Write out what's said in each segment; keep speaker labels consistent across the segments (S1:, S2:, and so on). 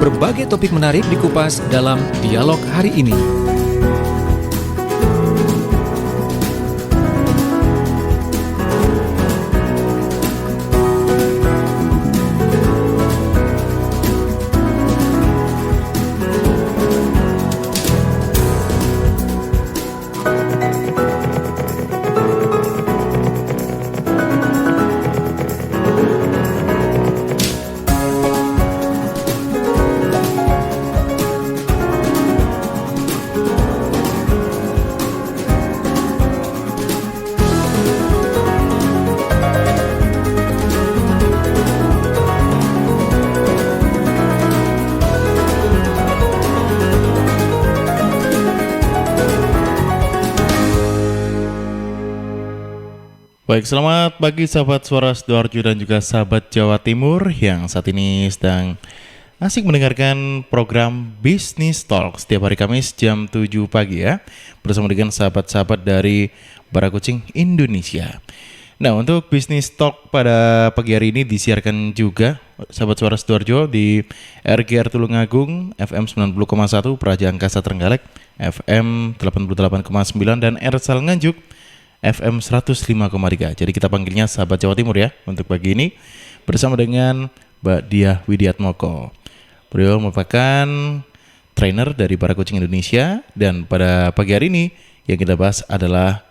S1: Berbagai topik menarik dikupas dalam dialog hari ini.
S2: Baik, selamat pagi sahabat Suara Sidoarjo dan juga sahabat Jawa Timur yang saat ini sedang asik mendengarkan program Business Talk setiap hari Kamis jam 7 pagi ya, bersama dengan sahabat-sahabat dari Barakucing Indonesia. Nah, untuk Business Talk pada pagi hari ini disiarkan juga sahabat Suara Sidoarjo di RGR Tulungagung FM 90,1, Praja Angkasa Trenggalek FM 88,9 dan Ersal Nganjuk FM 105,3. Jadi kita panggilnya sahabat Jawa Timur ya untuk pagi ini bersama dengan Mbak Diah Widiatmoko. Beliau merupakan trainer dari Barakucing Indonesia dan pada pagi hari ini yang kita bahas adalah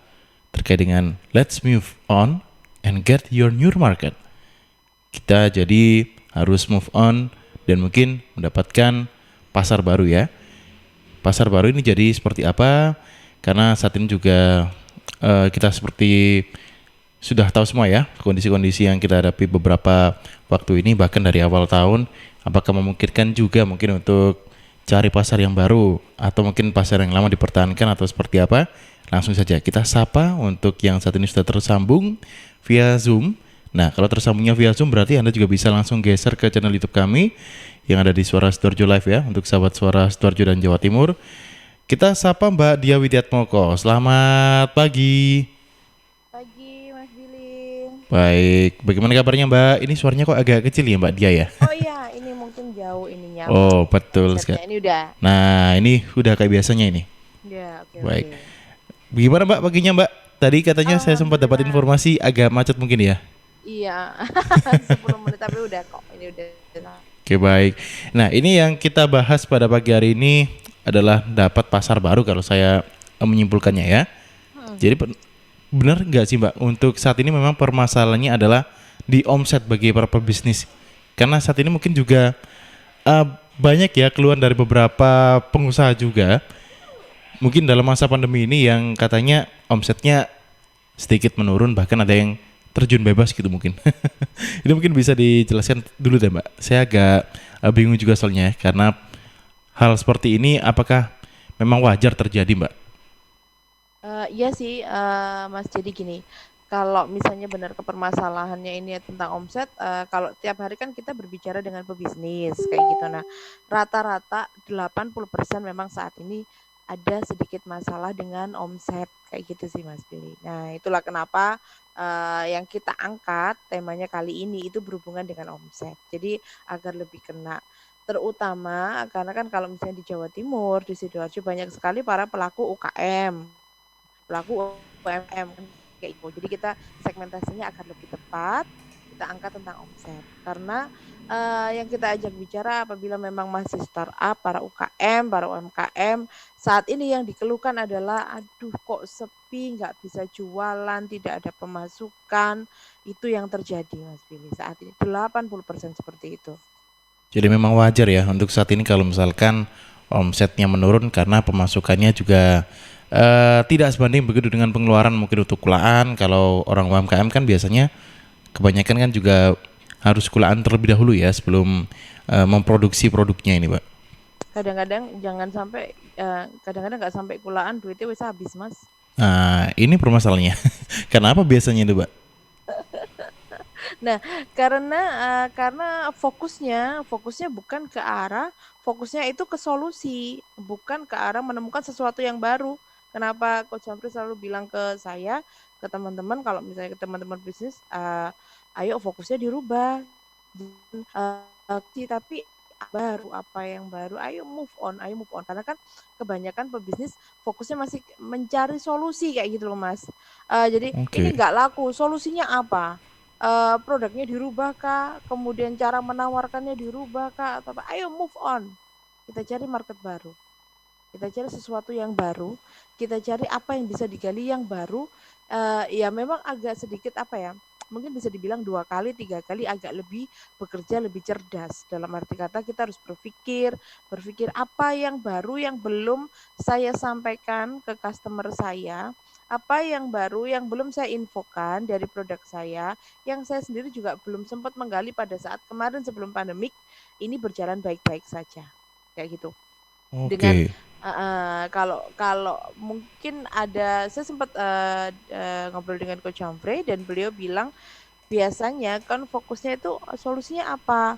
S2: terkait dengan let's move on and get your new market. Kita jadi harus move on dan mungkin mendapatkan pasar baru ya. Pasar baru ini jadi seperti apa? Karena saat ini juga kita seperti sudah tahu semua ya kondisi-kondisi yang kita hadapi beberapa waktu ini, bahkan dari awal tahun. Apakah memungkinkan juga mungkin untuk cari pasar yang baru atau mungkin pasar yang lama dipertahankan atau seperti apa? Langsung saja kita sapa untuk yang saat ini sudah tersambung via Zoom. Nah, kalau tersambungnya via Zoom berarti Anda juga bisa langsung geser ke channel YouTube kami yang ada di Suara Sidoarjo Live ya, untuk sahabat Suara Sidoarjo dan Jawa Timur. Kita sapa Mbak Diah Widiatmoko. Selamat pagi.
S3: Pagi Mas Billy.
S2: Baik, bagaimana kabarnya Mbak? Ini suaranya kok agak kecil ya Mbak Diah ya?
S3: Oh iya, ini mungkin jauh ininya.
S2: Oh betul sekali.
S3: Ini udah.
S2: Nah ini udah kayak biasanya ini.
S3: Ya, oke.
S2: Baik. Bagaimana Mbak paginya Mbak? Tadi katanya saya sempat dapat informasi agak macet mungkin ya?
S3: Iya, 10 menit tapi udah kok. Ini udah.
S2: Oke baik. Nah ini yang kita bahas pada pagi hari ini adalah dapat pasar baru kalau saya menyimpulkannya ya. Jadi benar nggak sih Mbak, untuk saat ini memang permasalahannya adalah di omset bagi para pebisnis. Karena saat ini mungkin juga banyak ya keluhan dari beberapa pengusaha juga. Mungkin dalam masa pandemi ini yang katanya omsetnya sedikit menurun, bahkan ada yang terjun bebas gitu mungkin. Ini mungkin bisa dijelaskan dulu deh Mbak. Saya agak bingung juga soalnya karena hal seperti ini apakah memang wajar terjadi Mbak?
S3: Iya sih, Mas. Jadi gini, kalau misalnya benar kepermasalahannya ini tentang omset, kalau tiap hari kan kita berbicara dengan pebisnis kayak gitu. Nah, rata-rata 80% memang saat ini ada sedikit masalah dengan omset kayak gitu sih Mas Billy. Nah, itulah kenapa yang kita angkat temanya kali ini itu berhubungan dengan omset. Jadi agar lebih kena. Terutama karena kan kalau misalnya di Jawa Timur, di Sidoarjo banyak sekali para pelaku UKM, pelaku UMM kan kayak itu. Jadi kita segmentasinya akan lebih tepat, kita angkat tentang omset. Karena yang kita ajak bicara apabila memang masih startup, para UKM, para UMKM, saat ini yang dikeluhkan adalah aduh kok sepi, nggak bisa jualan, tidak ada pemasukan. Itu yang terjadi Mas Billy saat ini. 80% seperti itu.
S2: Jadi memang wajar ya untuk saat ini kalau misalkan omsetnya menurun karena pemasukannya juga tidak sebanding begitu dengan pengeluaran mungkin untuk kulaan. Kalau orang UMKM kan biasanya kebanyakan kan juga harus kulaan terlebih dahulu ya sebelum memproduksi produknya ini Pak.
S3: Kadang-kadang jangan sampai kadang-kadang nggak sampai kulaan duitnya wis habis Mas.
S2: Nah ini permasalahannya. Kenapa biasanya itu Pak?
S3: Nah, karena fokusnya bukan ke arah, fokusnya itu ke solusi, bukan ke arah menemukan sesuatu yang baru. Kenapa Coach Humphrey selalu bilang ke saya, ke teman-teman kalau misalnya ke teman-teman bisnis, ayo fokusnya dirubah. Tapi baru, apa yang baru, ayo move on. Karena kan kebanyakan pebisnis fokusnya masih mencari solusi kayak gitu loh Mas. Jadi ini
S2: Oke.
S3: nggak laku, solusinya apa? Produknya dirubah kah? Kemudian cara menawarkannya dirubah kah? Atau apa? Ayo move on. Kita cari market baru. Kita cari sesuatu yang baru. Kita cari apa yang bisa digali yang baru. Ya memang agak sedikit apa ya? Mungkin bisa dibilang 2 kali, 3 kali agak lebih bekerja lebih cerdas. Dalam arti kata kita harus berpikir apa yang baru yang belum saya sampaikan ke customer saya, apa yang baru yang belum saya infokan dari produk saya, yang saya sendiri juga belum sempat menggali pada saat kemarin sebelum pandemik, ini berjalan baik-baik saja. Kayak gitu. Dengan
S2: Oke.
S3: kalau kalau mungkin saya sempat, ngobrol dengan Coach Humphrey dan beliau bilang biasanya kan fokusnya itu solusinya apa?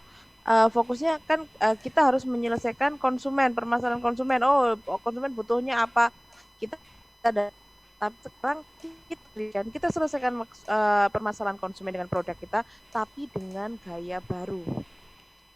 S3: Fokusnya kan, kita harus menyelesaikan permasalahan konsumen. Oh, konsumen butuhnya apa? Kita ada tapi sekarang kita selesaikan permasalahan konsumen dengan produk kita, tapi dengan gaya baru.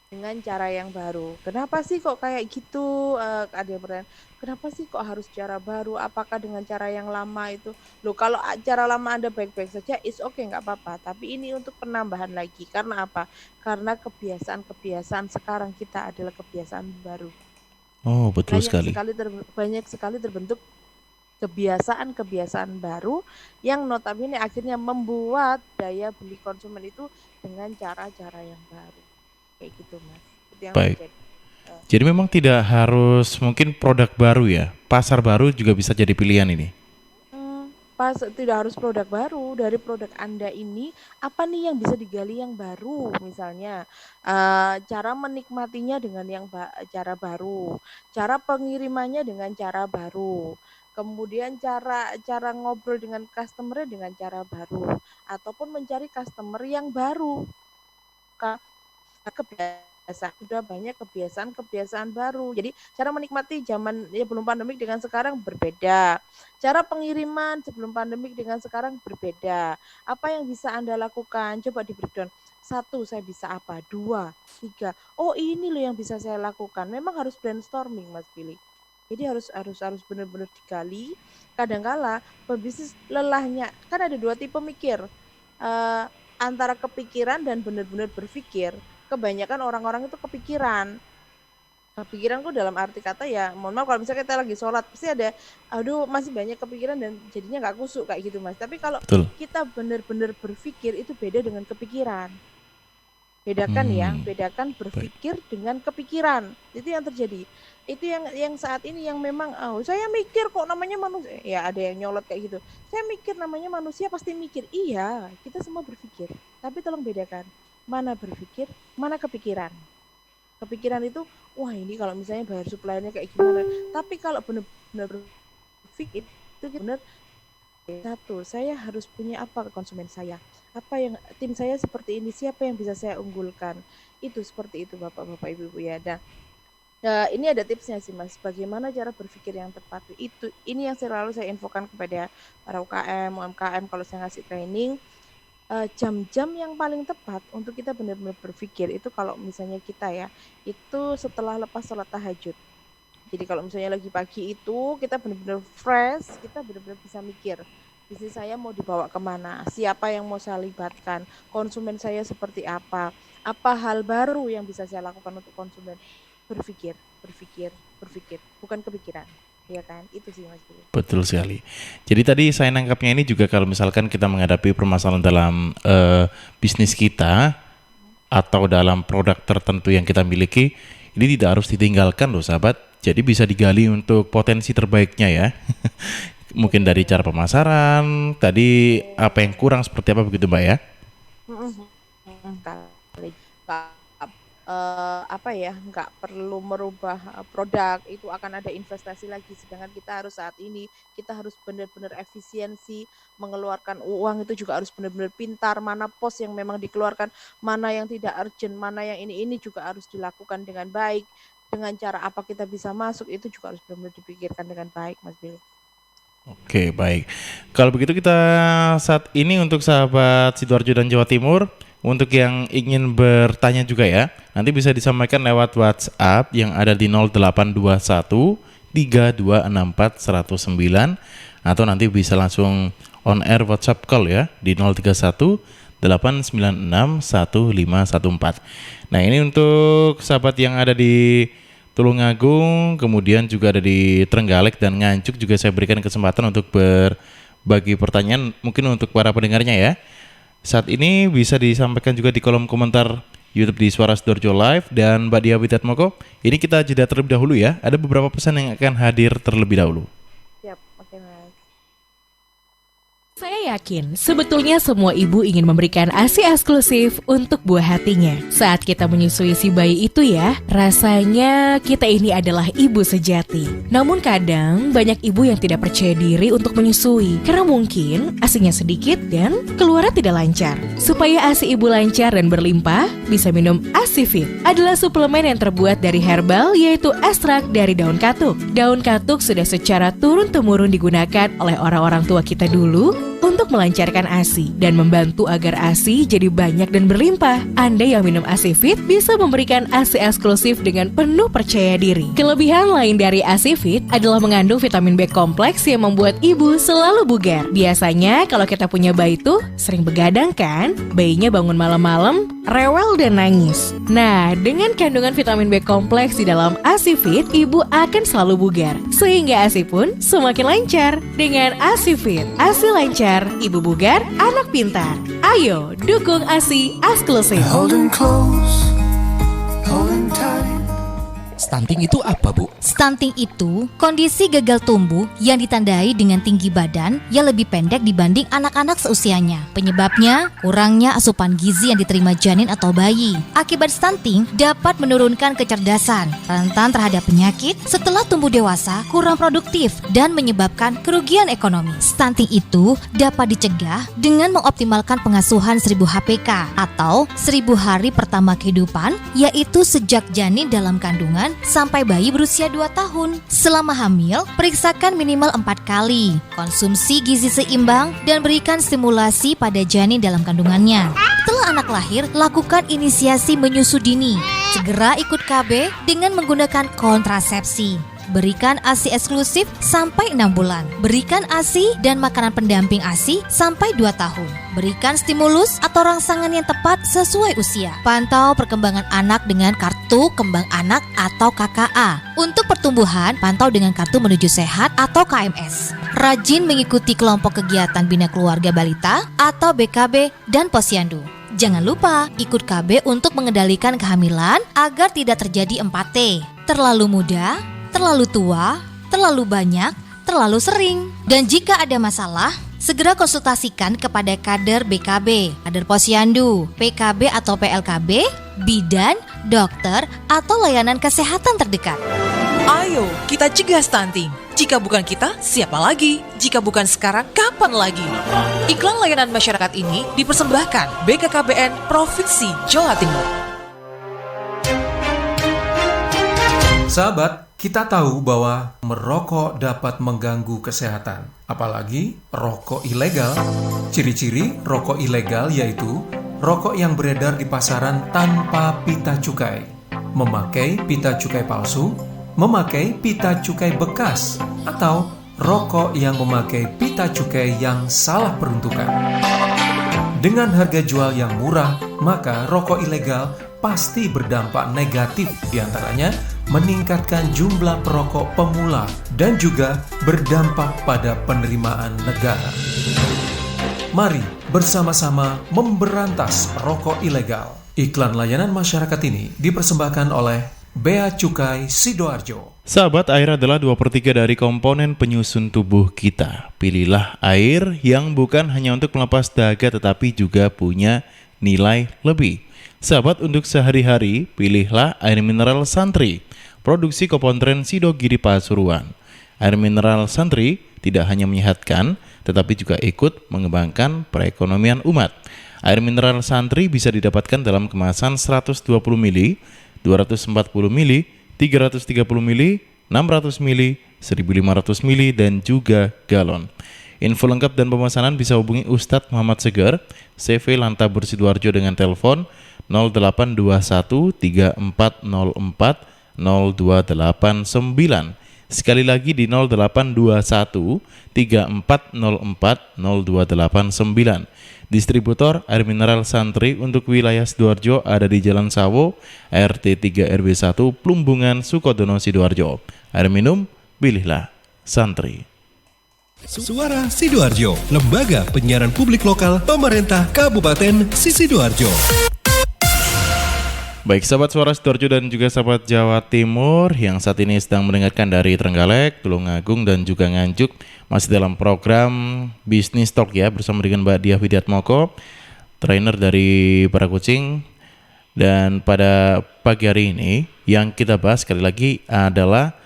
S3: Dengan cara yang baru. Kenapa sih kok kayak gitu? Ada yang bertanya, kenapa sih kok harus cara baru? Apakah dengan cara yang lama itu? Loh kalau cara lama Anda baik-baik saja, is okay, nggak apa-apa. Tapi ini untuk penambahan lagi. Karena apa? Karena kebiasaan-kebiasaan sekarang kita adalah kebiasaan baru.
S2: Oh, betul
S3: Banyak
S2: sekali.
S3: sekali banyak sekali terbentuk kebiasaan-kebiasaan baru yang notabene akhirnya membuat daya beli konsumen itu dengan cara-cara yang baru. Kayak gitu, Mas. Itu yang
S2: Baik.
S3: terjadi. Eh,
S2: Jadi memang tidak harus mungkin produk baru ya. Pasar baru juga bisa jadi pilihan ini.
S3: Pas tidak harus produk baru, dari produk Anda ini apa nih yang bisa digali yang baru misalnya, cara menikmatinya dengan cara baru, cara pengirimannya dengan cara baru, kemudian cara cara ngobrol dengan customer dengan cara baru, ataupun mencari customer yang baru. Udah banyak kebiasaan-kebiasaan baru. Jadi cara menikmati zaman ya belum pandemik dengan sekarang berbeda. Cara pengiriman sebelum pandemik dengan sekarang berbeda. Apa yang bisa Anda lakukan? Coba di breakdown. Satu, saya bisa apa? Dua, tiga. Oh, ini loh yang bisa saya lakukan. Memang harus brainstorming, Mas Billy. Jadi harus benar-benar digali. Kadangkala pebisnis lelahnya kan ada dua tipe mikir. Eh, Antara kepikiran dan benar-benar berpikir. Kebanyakan orang-orang itu kepikiranku dalam arti kata ya mohon maaf kalau misalnya kita lagi sholat pasti ada aduh masih banyak kepikiran dan jadinya nggak kusuk kayak gitu Mas, tapi kalau
S2: Betul.
S3: kita benar-benar berpikir itu beda dengan kepikiran. Bedakan ya,
S2: Hmm,
S3: bedakan
S2: baik.
S3: berpikir dengan kepikiran. Itu yang terjadi. Itu yang saat ini yang memang, oh, saya mikir kok namanya manusia. Ya ada yang nyolot kayak gitu. Saya mikir namanya manusia pasti mikir. Iya, kita semua berpikir. Tapi tolong bedakan. Mana berpikir, mana kepikiran. Kepikiran itu, wah ini kalau misalnya bayar supply-nya kayak gimana. Tapi kalau benar-benar berpikir, itu benar satu, saya harus punya apa ke konsumen saya? Apa yang tim saya seperti ini, siapa yang bisa saya unggulkan? Itu seperti itu Bapak-bapak, Ibu-ibu ya. Dan ini ada tipsnya sih Mas, bagaimana cara berpikir yang tepat. Ini yang selalu saya infokan kepada para UKM, UMKM kalau saya ngasih training, jam-jam yang paling tepat untuk kita benar-benar berpikir itu kalau misalnya kita ya, itu setelah lepas sholat tahajud. Jadi kalau misalnya lagi pagi itu kita benar-benar fresh, kita benar-benar bisa mikir bisnis saya mau dibawa kemana, siapa yang mau saya libatkan, konsumen saya seperti apa hal baru yang bisa saya lakukan untuk konsumen. Berpikir, berpikir, berpikir, bukan kepikiran, ya kan? Itu sih Mas Billy.
S2: Betul sekali. Jadi tadi saya nangkapnya ini juga kalau misalkan kita menghadapi permasalahan dalam bisnis kita atau dalam produk tertentu yang kita miliki, ini tidak harus ditinggalkan loh sahabat. Jadi bisa digali untuk potensi terbaiknya ya. Mungkin dari
S3: Betul,
S2: cara pemasaran, tadi apa yang kurang seperti apa begitu Mbak ya?
S3: kali apa ya nggak perlu merubah produk itu akan ada investasi lagi sedangkan kita harus saat ini kita harus benar-benar efisiensi mengeluarkan uang itu juga harus benar-benar pintar mana pos yang memang dikeluarkan mana yang tidak urgent mana yang ini juga harus dilakukan dengan baik dengan cara apa kita bisa masuk itu juga harus benar-benar dipikirkan dengan baik Mas Bill.
S2: Oke, baik. Kalau begitu kita saat ini untuk sahabat Sidoarjo dan Jawa Timur, Untuk yang ingin bertanya juga ya, nanti bisa disampaikan lewat WhatsApp yang ada di 0821 3264 109 atau nanti bisa langsung on air WhatsApp call ya di 031 896 1514. Nah, ini untuk sahabat yang ada di Tulungagung, kemudian juga ada di Trenggalek dan Nganjuk, juga saya berikan kesempatan untuk berbagi pertanyaan mungkin untuk para pendengarnya ya. Saat ini bisa disampaikan juga di kolom komentar YouTube di Suara Sidoarjo Live. Dan Mbak Dia Witatmoko, ini kita jeda terlebih dahulu ya. Ada beberapa pesan yang akan hadir terlebih dahulu.
S3: Siap, oke Mas.
S4: Saya yakin sebetulnya semua ibu ingin memberikan ASI eksklusif untuk buah hatinya. Saat kita menyusui si bayi itu ya, rasanya kita ini adalah ibu sejati. Namun kadang banyak ibu yang tidak percaya diri untuk menyusui karena mungkin ASInya sedikit dan keluarnya tidak lancar. Supaya ASI ibu lancar dan berlimpah, bisa minum ASI Fit. Adalah suplemen yang terbuat dari herbal, yaitu ekstrak dari daun katuk. Daun katuk sudah secara turun-temurun digunakan oleh orang-orang tua kita dulu untuk melancarkan ASI dan membantu agar ASI jadi banyak dan berlimpah. Anda yang minum ASI Fit bisa memberikan ASI eksklusif dengan penuh percaya diri. Kelebihan lain dari ASI Fit adalah mengandung vitamin B kompleks yang membuat ibu selalu bugar. Biasanya kalau kita punya bayi tuh sering begadang kan? Bayinya bangun malam-malam, rewel dan nangis. Nah, dengan kandungan vitamin B kompleks di dalam ASI Fit, ibu akan selalu bugar. Sehingga ASI pun semakin lancar. Dengan ASI Fit, ASI lancar, ibu bugar, anak pintar. Ayo, dukung ASI eksklusif.
S5: Holding close, holding tight.
S1: Stunting itu apa, Bu?
S6: Stunting itu kondisi gagal tumbuh yang ditandai dengan tinggi badan yang lebih pendek dibanding anak-anak seusianya. Penyebabnya kurangnya asupan gizi yang diterima janin atau bayi. Akibat stunting dapat menurunkan kecerdasan, rentan terhadap penyakit, setelah tumbuh dewasa kurang produktif, dan menyebabkan kerugian ekonomi. Stunting itu dapat dicegah dengan mengoptimalkan pengasuhan 1000 HPK atau 1000 hari pertama kehidupan, yaitu sejak janin dalam kandungan sampai bayi berusia 2 tahun. Selama hamil, periksakan minimal 4 kali, konsumsi gizi seimbang, dan berikan stimulasi pada janin dalam kandungannya. Setelah anak lahir, lakukan inisiasi menyusu dini. Segera ikut KB dengan menggunakan kontrasepsi. Berikan ASI eksklusif sampai 6 bulan. Berikan ASI dan makanan pendamping ASI sampai 2 tahun. Berikan stimulus atau rangsangan yang tepat sesuai usia. Pantau perkembangan anak dengan kartu kembang anak atau KKA. Untuk pertumbuhan, pantau dengan kartu menuju sehat atau KMS. Rajin mengikuti kelompok kegiatan bina keluarga balita atau BKB dan posyandu. Jangan lupa ikut KB untuk mengendalikan kehamilan agar tidak terjadi 4T. Terlalu muda, terlalu tua, terlalu banyak, terlalu sering. Dan jika ada masalah, segera konsultasikan kepada kader BKB, kader posyandu, PKB atau PLKB, bidan, dokter, atau layanan kesehatan terdekat.
S7: Ayo, kita cegah stunting. Jika bukan kita, siapa lagi? Jika bukan sekarang, kapan lagi? Iklan layanan masyarakat ini dipersembahkan BKKBN Provinsi Jawa Timur.
S8: Sahabat, kita tahu bahwa merokok dapat mengganggu kesehatan, apalagi rokok ilegal. Ciri-ciri rokok ilegal yaitu rokok yang beredar di pasaran tanpa pita cukai, memakai pita cukai palsu, memakai pita cukai bekas, atau rokok yang memakai pita cukai yang salah peruntukan. Dengan harga jual yang murah, maka rokok ilegal pasti berdampak negatif, diantaranya meningkatkan jumlah perokok pemula dan juga berdampak pada penerimaan negara. Mari bersama-sama memberantas rokok ilegal. Iklan layanan masyarakat ini dipersembahkan oleh Bea Cukai Sidoarjo.
S2: Sahabat, air adalah 2/3 dari komponen penyusun tubuh kita. Pilihlah air yang bukan hanya untuk melepas dahaga tetapi juga punya nilai lebih. Sahabat, untuk sehari-hari pilihlah air mineral Santri, produksi Kopontren Sidogiri Pasuruan. Air mineral Santri tidak hanya menyehatkan tetapi juga ikut mengembangkan perekonomian umat. Air mineral Santri bisa didapatkan dalam kemasan 120 ml, 240 ml, 330 ml, 600 ml, 1500 ml, dan juga galon. Info lengkap dan pemesanan bisa hubungi Ustadz Muhammad Segar, CV Lantabur Sidoarjo dengan telepon 0821 3404 0289. Sekali lagi di 0821 3404 0289. Distributor air mineral Santri untuk wilayah Sidoarjo ada di Jalan Sawo, RT 3 RW 1, Plumbungan, Sukodono, Sidoarjo. Air minum, pilihlah Santri.
S9: Suara Sidoarjo, lembaga penyiaran publik lokal pemerintah Kabupaten Sidoarjo.
S2: Baik sahabat Suara Sidoarjo dan juga sahabat Jawa Timur yang saat ini sedang mendengarkan dari Trenggalek, Tulungagung dan juga Nganjuk, masih dalam program Bisnis Talk ya bersama dengan Mbak Diah Widiatmoko, trainer dari para kucing. Dan pada pagi hari ini yang kita bahas sekali lagi adalah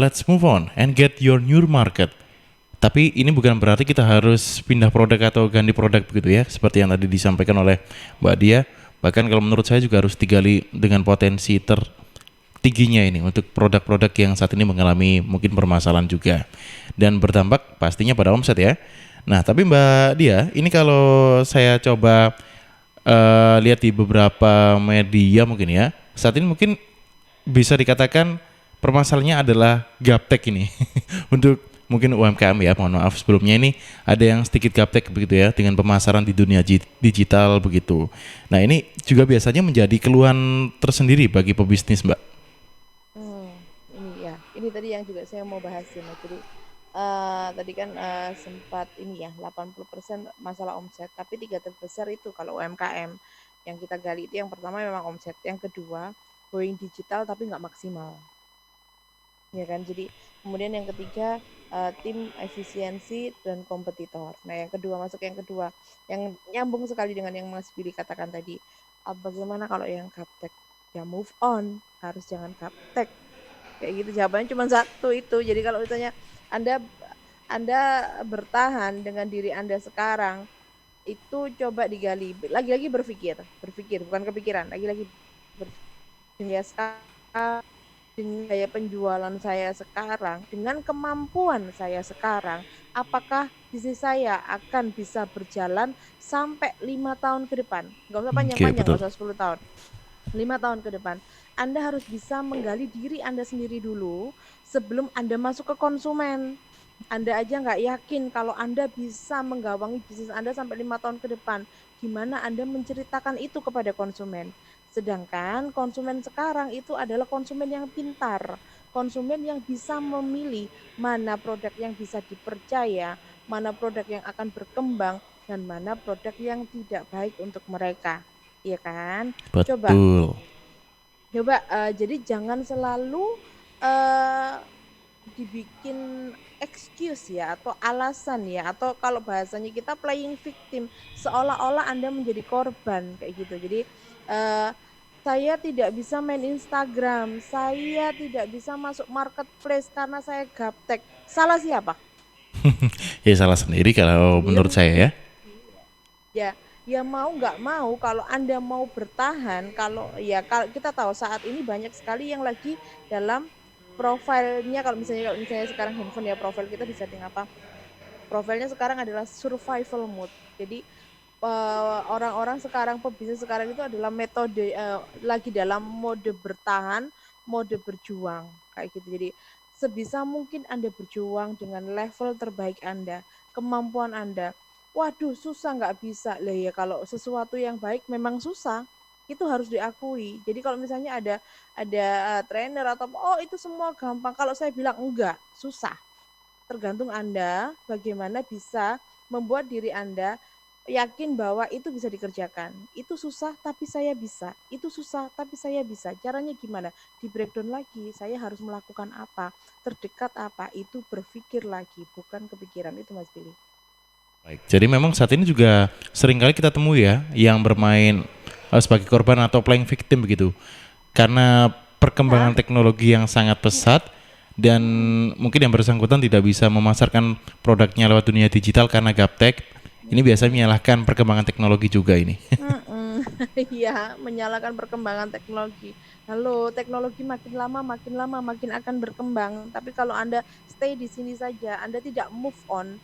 S2: let's move on and get your new market. Tapi ini bukan berarti kita harus pindah produk atau ganti produk begitu ya, seperti yang tadi disampaikan oleh Mbak Diah. Bahkan kalau menurut saya juga harus digali dengan potensi tertingginya ini untuk produk-produk yang saat ini mengalami mungkin permasalahan juga. Dan berdampak pastinya pada omset ya. Nah tapi Mbak Dia, ini kalau saya coba lihat di beberapa media mungkin ya, saat ini mungkin bisa dikatakan permasalahannya adalah gaptek ini. Untuk mungkin UMKM ya, mohon maaf sebelumnya ini ada yang sedikit gaptek begitu ya dengan pemasaran di dunia digital begitu. Nah ini juga biasanya menjadi keluhan tersendiri bagi pebisnis Mbak.
S3: Ini ya, ini tadi yang juga saya mau bahas ya Mas. Jadi tadi kan sempat ini ya 80% masalah omset, tapi 3 terbesar itu kalau UMKM yang kita gali itu yang pertama memang omset, yang kedua going digital tapi nggak maksimal. Ya kan, jadi kemudian yang ketiga tim efisiensi dan kompetitor. Nah yang kedua, masuk yang kedua yang nyambung sekali dengan yang Mas Billy katakan tadi, bagaimana kalau yang gaptek? Ya move on, harus jangan gaptek kayak gitu. Jawabannya cuma satu itu. Jadi kalau misalnya anda bertahan dengan diri Anda sekarang, itu coba digali lagi-lagi, berpikir bukan kepikiran, lagi-lagi berpikir dengan gaya penjualan saya sekarang, dengan kemampuan saya sekarang, apakah bisnis saya akan bisa berjalan sampai 5 tahun ke depan? Nggak usah panjang-panjang, nggak usah 10 tahun. 5 tahun ke depan. Anda harus bisa menggali diri Anda sendiri dulu sebelum Anda masuk ke konsumen. Anda aja nggak yakin kalau Anda bisa menggawangi bisnis Anda sampai 5 tahun ke depan. Gimana Anda menceritakan itu kepada konsumen? Sedangkan konsumen sekarang itu adalah konsumen yang pintar, konsumen yang bisa memilih mana produk yang bisa dipercaya, mana produk yang akan berkembang, dan mana produk yang tidak baik untuk mereka, iya kan?
S2: Betul.
S3: Coba jadi jangan selalu dibikin excuse ya, atau alasan ya, atau kalau bahasanya kita playing victim, seolah-olah Anda menjadi korban kayak gitu. Jadi saya tidak bisa main Instagram, saya tidak bisa masuk marketplace karena saya gaptek. Salah siapa?
S2: Ya salah sendiri kalau menurut saya ya.
S3: Ya mau nggak mau, kalau Anda mau bertahan, kalau kita tahu saat ini banyak sekali yang lagi dalam profilnya, kalau misalnya sekarang handphone ya, profil kita di setting apa? Profilnya sekarang adalah survival mode. Jadi orang-orang sekarang, pebisnis sekarang itu adalah metode lagi dalam mode bertahan, mode berjuang kayak gitu. Jadi sebisa mungkin Anda berjuang dengan level terbaik Anda, kemampuan Anda. Waduh, susah nggak bisa lah ya, kalau sesuatu yang baik memang susah, itu harus diakui. Jadi kalau misalnya ada trainer atau itu semua gampang, kalau saya bilang enggak, susah. Tergantung Anda bagaimana bisa membuat diri Anda yakin bahwa itu bisa dikerjakan. Itu susah tapi saya bisa. Itu susah tapi saya bisa. Caranya gimana? Di breakdown lagi, saya harus melakukan apa? Terdekat apa? Itu berpikir lagi, bukan kepikiran. Itu Mas Billy.
S2: Baik, jadi memang saat ini juga seringkali kita temui ya yang bermain sebagai korban atau playing victim begitu. Karena perkembangan teknologi yang sangat pesat dan mungkin yang bersangkutan tidak bisa memasarkan produknya lewat dunia digital karena gaptek. Ini biasa menyalahkan perkembangan teknologi juga ini.
S3: Iya, menyalahkan perkembangan teknologi. Halo, teknologi makin lama makin akan berkembang. Tapi kalau Anda stay di sini saja, Anda tidak move on,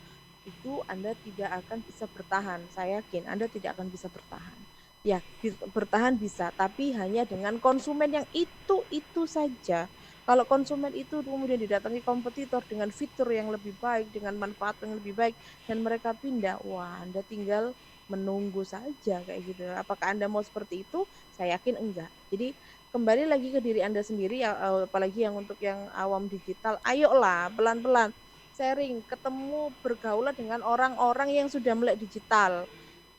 S3: itu Anda tidak akan bisa bertahan. Saya yakin Anda tidak akan bisa bertahan. Ya, bertahan bisa, tapi hanya dengan konsumen yang itu saja. Kalau konsumen itu kemudian didatangi kompetitor dengan fitur yang lebih baik, dengan manfaat yang lebih baik, dan mereka pindah, wah Anda tinggal menunggu saja kayak gitu. Apakah Anda mau seperti itu? Saya yakin enggak. Jadi kembali lagi ke diri Anda sendiri ya, apalagi yang untuk yang awam digital, ayolah pelan-pelan sharing, ketemu, bergaulah dengan orang-orang yang sudah melek digital.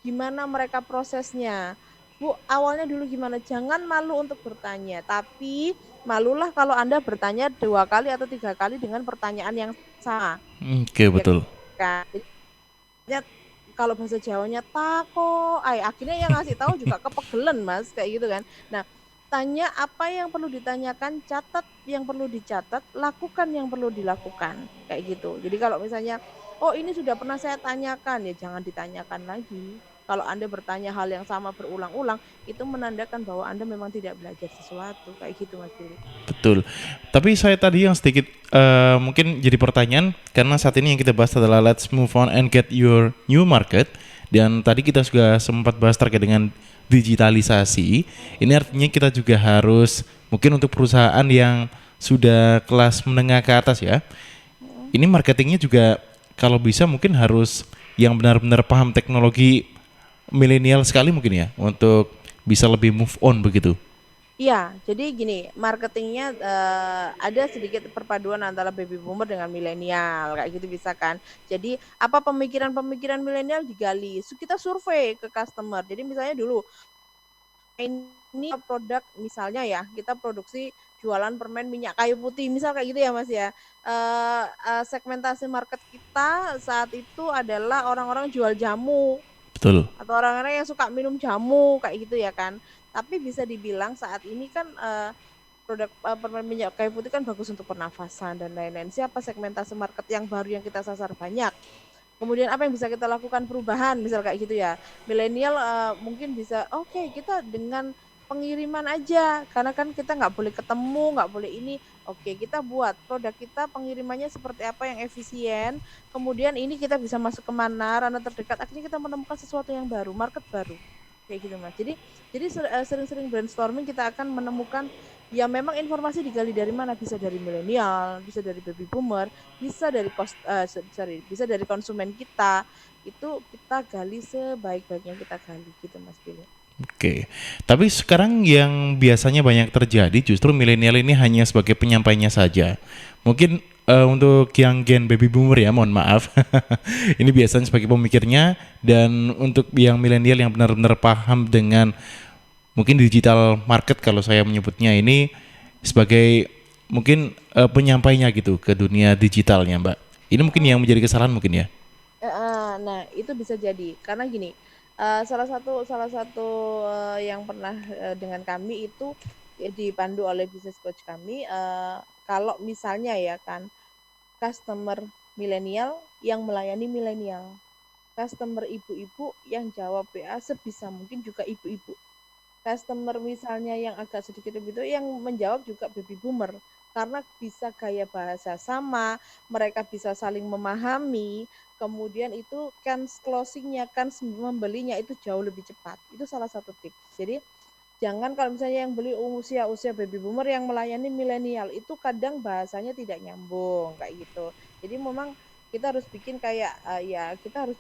S3: Gimana mereka prosesnya? Bu, awalnya dulu gimana? Jangan malu untuk bertanya, tapi malulah kalau Anda bertanya 2 kali atau 3 kali dengan pertanyaan yang sama.
S2: Oke,
S3: Ya
S2: betul.
S3: kan? Jadinya kalau bahasa Jawanya tako, akhirnya yang ngasih tahu juga kepegelen Mas, kayak gitu kan. Nah, tanya apa yang perlu ditanyakan, catat yang perlu dicatat, lakukan yang perlu dilakukan, kayak gitu. Jadi kalau misalnya, oh ini sudah pernah saya tanyakan, ya jangan ditanyakan lagi. Kalau Anda bertanya hal yang sama berulang-ulang, itu menandakan bahwa Anda memang tidak belajar sesuatu, kayak gitu Mas Billy.
S2: Betul. Tapi saya tadi yang sedikit mungkin jadi pertanyaan, karena saat ini yang kita bahas adalah let's move on and get your new market. Dan tadi kita juga sempat bahas terkait dengan digitalisasi. Ini artinya kita juga harus mungkin untuk perusahaan yang sudah kelas menengah ke atas ya. Ini marketingnya juga kalau bisa mungkin harus yang benar-benar paham teknologi milenial sekali mungkin ya, untuk bisa lebih move on begitu.
S3: Iya, jadi gini, marketingnya ada sedikit perpaduan antara baby boomer dengan milenial, kayak gitu bisa kan. Jadi apa pemikiran-pemikiran milenial digali, kita survei ke customer. Jadi misalnya dulu, ini produk misalnya ya, kita produksi jualan permen minyak kayu putih, misal kayak gitu ya Mas ya. Segmentasi market kita saat itu adalah orang-orang jual jamu,
S2: Betul.
S3: atau orang-orang yang suka minum jamu kayak gitu ya kan. Tapi bisa dibilang saat ini kan produk permen minyak kayu putih kan bagus untuk pernafasan dan lain-lain. Siapa segmentasi market yang baru yang kita sasar banyak. Kemudian apa yang bisa kita lakukan perubahan misal kayak gitu ya. Milenial mungkin bisa oke, kita dengan pengiriman aja karena kan kita nggak boleh ketemu, nggak boleh ini. Oke, kita buat produk kita pengirimannya seperti apa yang efisien. Kemudian ini kita bisa masuk kemana, ranah terdekat. Akhirnya kita menemukan sesuatu yang baru, market baru. Kayak gitu Mas. Jadi sering-sering brainstorming kita akan menemukan ya memang informasi digali dari mana, bisa dari milenial, bisa dari baby boomer, bisa dari bisa dari konsumen kita. Itu kita gali sebaik-baiknya kita gali gitu Mas Billy.
S2: Oke, tapi sekarang yang biasanya banyak terjadi justru milenial ini hanya sebagai penyampainya saja. Mungkin untuk yang gen baby boomer ya, mohon maaf. Ini biasanya sebagai pemikirnya, dan untuk yang milenial yang benar-benar paham dengan mungkin digital market kalau saya menyebutnya ini sebagai mungkin penyampainya gitu ke dunia digitalnya, Mbak. Ini mungkin yang menjadi kesalahan mungkin ya.
S3: Nah, itu bisa jadi karena gini. Salah satu yang pernah dengan kami itu dipandu oleh business coach kami, kalau misalnya ya kan customer milenial yang melayani milenial, customer ibu-ibu yang jawab WA sebisa mungkin juga ibu-ibu, customer misalnya yang agak sedikit lebih itu yang menjawab juga baby boomer, karena bisa gaya bahasa sama, mereka bisa saling memahami. Kemudian itu closingnya, membelinya itu jauh lebih cepat. Itu salah satu tips. Jadi jangan kalau misalnya yang beli usia baby boomer yang melayani milenial itu kadang bahasanya tidak nyambung kayak gitu. Jadi memang kita harus bikin kayak ya kita harus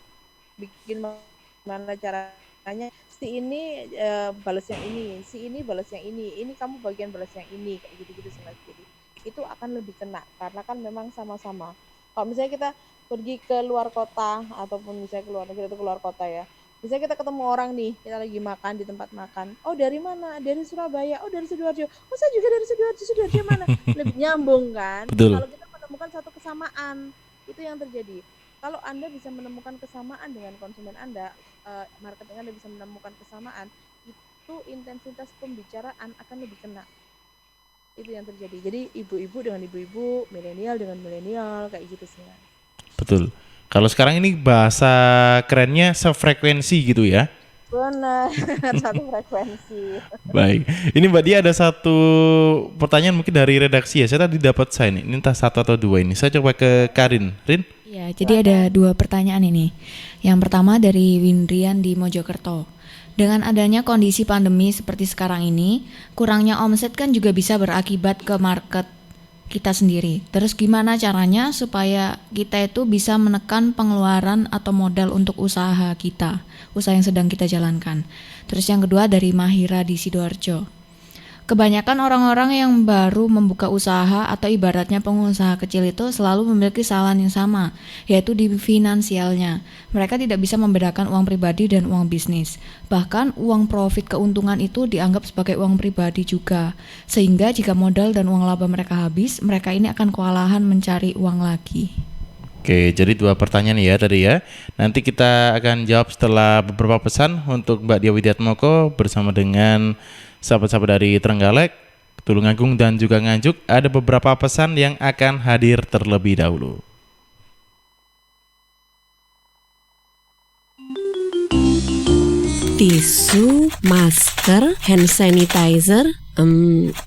S3: bikin mana caranya si ini balas yang ini, si ini balas yang ini kamu bagian balas yang ini kayak gitu-gitu sih Mas. Jadi itu akan lebih kena karena kan memang sama-sama. Kalau misalnya kita pergi ke luar kota ataupun misalnya ke luar negeri atau keluar kota ya, misalnya kita ketemu orang nih, kita lagi makan di tempat makan, oh dari mana? Dari Surabaya, oh dari Sidoarjo, oh saya juga dari Sidoarjo mana? Lebih nyambung kan?
S2: Betul.
S3: Kalau kita menemukan satu kesamaan, itu yang terjadi. Kalau Anda bisa menemukan kesamaan dengan konsumen Anda, marketing Anda bisa menemukan kesamaan, itu intensitas pembicaraan akan lebih kena. Itu yang terjadi. Jadi ibu-ibu dengan ibu-ibu, milenial dengan milenial, kayak gitu sih.
S2: Betul. Kalau sekarang ini bahasa kerennya sefrekuensi gitu ya.
S3: Benar, satu frekuensi.
S2: Baik. Ini Mbak Dia ada satu pertanyaan mungkin dari redaksi ya. Saya tadi dapat ini entah satu atau dua ini. Saya coba ke Karin. Rin?
S10: Ya, jadi ada 2 pertanyaan ini. Yang pertama dari Windrian di Mojokerto. Dengan adanya kondisi pandemi seperti sekarang ini, kurangnya omset kan juga bisa berakibat ke market kita sendiri. Terus gimana caranya supaya kita itu bisa menekan pengeluaran atau modal untuk usaha kita, usaha yang sedang kita jalankan. Terus yang kedua dari Mahira di Sidoarjo. Kebanyakan orang-orang yang baru membuka usaha atau ibaratnya pengusaha kecil itu selalu memiliki kesalahan yang sama, yaitu di finansialnya. Mereka tidak bisa membedakan uang pribadi dan uang bisnis. Bahkan uang profit keuntungan itu dianggap sebagai uang pribadi juga. Sehingga jika modal dan uang laba mereka habis, mereka ini akan kewalahan mencari uang lagi.
S2: Oke, jadi 2 pertanyaan ya tadi ya. Nanti kita akan jawab setelah beberapa pesan untuk Mbak Dia Widiatmoko bersama dengan sahabat-sahabat dari Trenggalek, Tulungagung dan juga Nganjuk. Ada beberapa pesan yang akan hadir terlebih dahulu.
S11: Tisu, masker, hand sanitizer,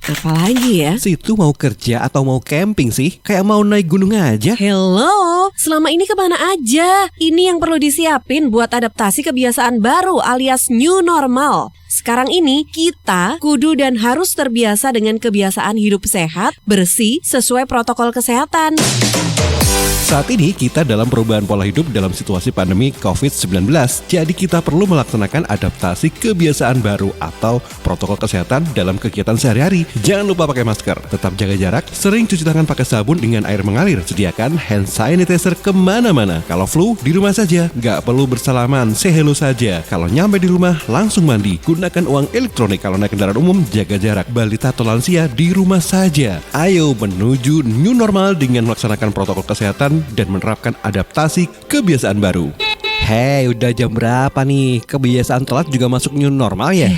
S11: apalagi ya?
S9: Situ mau kerja atau mau camping sih? Kayak mau naik gunung aja.
S11: Hello, selama ini kemana aja? Ini yang perlu disiapin buat adaptasi kebiasaan baru alias new normal. Sekarang ini kita kudu dan harus terbiasa dengan kebiasaan hidup sehat, bersih, sesuai protokol kesehatan.
S9: Saat ini kita dalam perubahan pola hidup dalam situasi pandemi COVID-19. Jadi kita perlu melaksanakan adaptasi kebiasaan baru atau protokol kesehatan dalam kegiatan sehari-hari. Jangan lupa pakai masker, tetap jaga jarak, sering cuci tangan pakai sabun dengan air mengalir. Sediakan hand sanitizer kemana-mana. Kalau flu, di rumah saja. Nggak perlu bersalaman, say hello saja. Kalau nyampe di rumah, langsung mandi. Gunakan uang elektronik. Kalau naik kendaraan umum, jaga jarak. Balita atau lansia di rumah saja. Ayo menuju new normal dengan melaksanakan protokol kesehatan dan menerapkan adaptasi kebiasaan baru. Hei, udah jam berapa nih? Kebiasaan telat juga masuk new normal ya?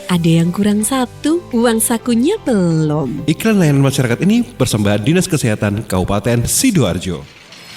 S11: Ada yang kurang 1, uang sakunya belum.
S9: Iklan layanan masyarakat ini persembahan Dinas Kesehatan Kabupaten Sidoarjo.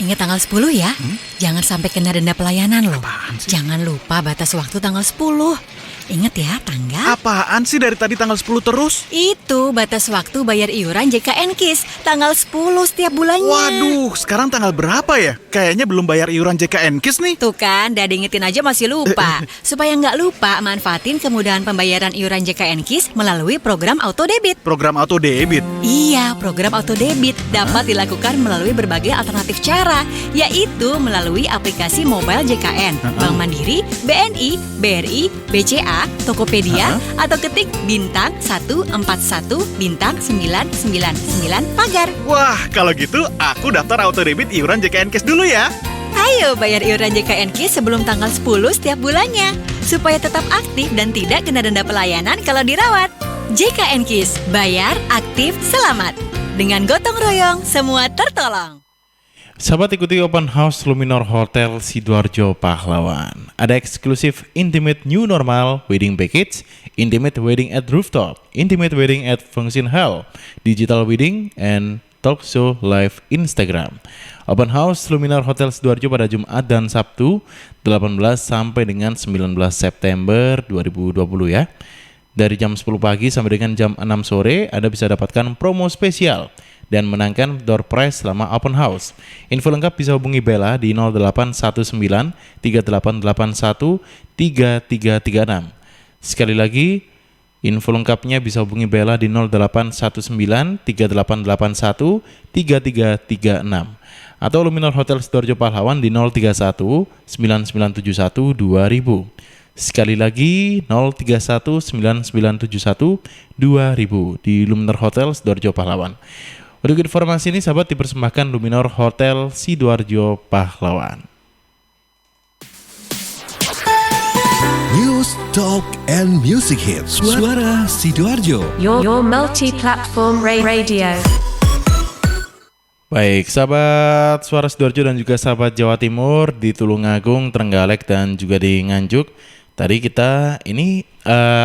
S12: Ingat tanggal 10 ya, jangan sampai kena denda pelayanan loh. Jangan lupa batas waktu tanggal 10. Ingat ya tanggal.
S13: Apaan sih dari tadi tanggal 10 terus?
S12: Itu batas waktu bayar iuran JKN KIS tanggal 10 setiap bulannya.
S13: Waduh, sekarang tanggal berapa ya? Kayaknya belum bayar iuran JKN KIS nih.
S12: Tuh kan, udah diingetin aja masih lupa. Supaya nggak lupa, manfaatin kemudahan pembayaran iuran JKN KIS melalui program auto debit.
S13: Program auto debit?
S12: Iya, program auto debit dapat dilakukan melalui berbagai alternatif cara, yaitu melalui aplikasi mobile JKN, Bank Mandiri, BNI, BRI, BCA, Tokopedia, atau ketik bintang 141 bintang 999 pagar.
S13: Wah, kalau gitu aku daftar auto debit iuran JKN KIS dulu ya.
S12: Ayo bayar iuran JKN KIS sebelum tanggal 10 setiap bulannya, supaya tetap aktif dan tidak kena denda pelayanan kalau dirawat. JKN KIS, bayar, aktif, selamat. Dengan gotong royong, semua tertolong.
S2: Sahabat, ikuti Open House Luminor Hotel Sidoarjo Pahlawan. Ada eksklusif Intimate New Normal Wedding Package, Intimate Wedding at Rooftop, Intimate Wedding at Function Hall, Digital Wedding, and Talk Show Live Instagram. Open House Luminor Hotel Sidoarjo pada Jumat dan Sabtu 18 sampai dengan 19 September 2020 ya. Dari jam 10 pagi sampai dengan jam 6 sore Anda bisa dapatkan promo spesial dan menangkan door prize selama open house. Info lengkap bisa hubungi Bella di 0819 3881 3336. Sekali lagi, info lengkapnya bisa hubungi Bella di 0819 3881 3336 atau Luminor Hotel Sidoarjo Pahlawan di 031 9971 2000. Sekali lagi 031 9971 2000 di Luminor Hotel Sidoarjo Pahlawan. Untuk informasi ini sahabat dipersembahkan Luminor Hotel Sidoarjo Pahlawan.
S9: News, Talk, and Music Hits. Suara Sidoarjo.
S14: Your multi-platform radio.
S2: Baik, sahabat Suara Sidoarjo dan juga sahabat Jawa Timur di Tulungagung, Trenggalek, dan juga di Nganjuk. Tadi kita ini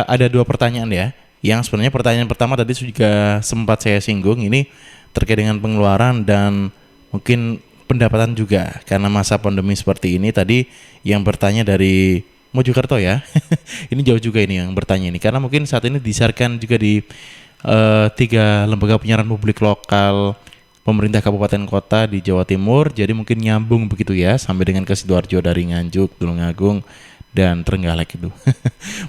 S2: ada 2 pertanyaan ya. Yang sebenarnya pertanyaan pertama tadi juga sempat saya singgung, ini terkait dengan pengeluaran dan mungkin pendapatan juga karena masa pandemi seperti ini. Tadi yang bertanya dari Mojokerto ya. Ini jauh juga ini yang bertanya ini karena mungkin saat ini disiarkan juga di 3 lembaga penyiaran publik lokal pemerintah kabupaten kota di Jawa Timur. Jadi mungkin nyambung begitu ya sampai dengan ke Sidoarjo dari Nganjuk, Tulungagung dan Trenggalek itu.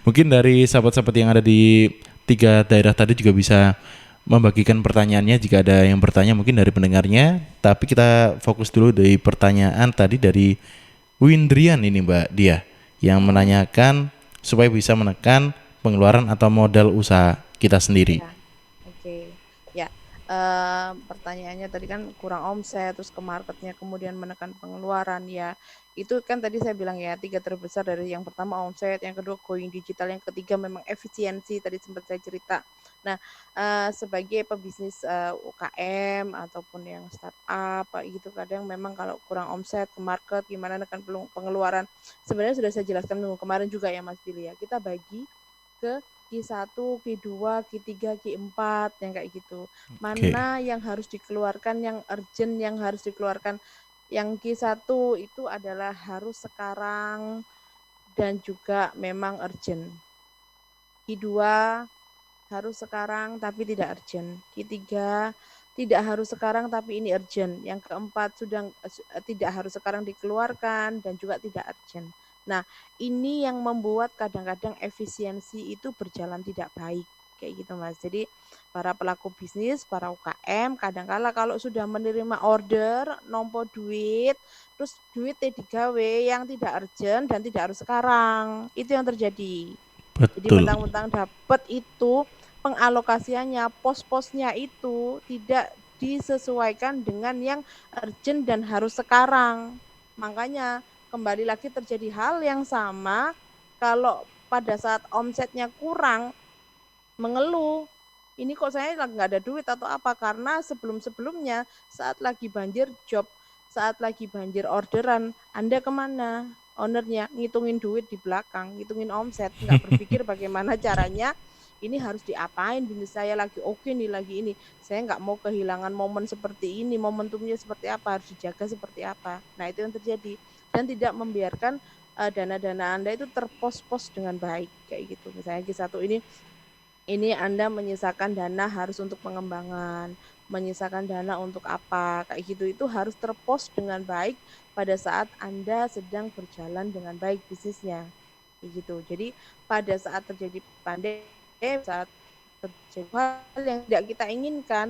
S2: Mungkin dari sahabat-sahabat yang ada di 3 daerah tadi juga bisa membagikan pertanyaannya jika ada yang bertanya mungkin dari pendengarnya. Tapi kita fokus dulu dari pertanyaan tadi dari Windrian ini Mbak Dia yang menanyakan supaya bisa menekan pengeluaran atau modal usaha kita sendiri.
S3: Oke, ya. Pertanyaannya tadi kan kurang omset, terus ke marketnya, kemudian menekan pengeluaran ya. Itu kan tadi saya bilang ya 3 terbesar dari yang pertama omset, yang kedua going digital, yang ketiga memang efisiensi tadi sempat saya cerita. Nah, sebagai pebisnis UKM ataupun yang startup gitu kadang memang kalau kurang omset ke market gimana menekan pengeluaran. Sebenarnya sudah saya jelaskan minggu kemarin juga ya Mas Billy ya. Kita bagi ke Q1, Q2, Q3, Q4 yang kayak gitu. Mana yang harus dikeluarkan, yang urgent yang harus dikeluarkan. Yang Q1 itu adalah harus sekarang dan juga memang urgent. Q2 harus sekarang tapi tidak urgent. Q3 tidak harus sekarang tapi ini urgent. Yang keempat sudah tidak harus sekarang dikeluarkan dan juga tidak urgent. Nah, ini yang membuat kadang-kadang efisiensi itu berjalan tidak baik kayak gitu Mas. Jadi para pelaku bisnis, para UKM kadang-kala kalau sudah menerima order, nompo duit, terus duitnya digawe yang tidak urgent dan tidak harus sekarang. Itu yang terjadi.
S2: Betul.
S3: Jadi mentang-mentang dapat itu pengalokasiannya, pos-posnya itu tidak disesuaikan dengan yang urgent dan harus sekarang. Makanya kembali lagi terjadi hal yang sama kalau pada saat omsetnya kurang mengeluh, ini kok saya nggak ada duit atau apa, karena sebelum-sebelumnya saat lagi banjir job, saat lagi banjir orderan, Anda kemana? Ownernya ngitungin duit di belakang, ngitungin omset, nggak berpikir bagaimana caranya ini harus diapain, bisnis saya lagi oke nih, lagi ini, saya nggak mau kehilangan momen seperti ini, momentumnya seperti apa, harus dijaga seperti apa. Nah itu yang terjadi, dan tidak membiarkan dana-dana Anda itu terpos-pos dengan baik kayak gitu. Misalnya Q1 ini Anda menyisakan dana harus untuk pengembangan, menyisakan dana untuk apa kayak gitu, itu harus terpos dengan baik pada saat Anda sedang berjalan dengan baik bisnisnya kayak gitu. Jadi pada saat terjadi pandemi, saat terjadi hal yang tidak kita inginkan,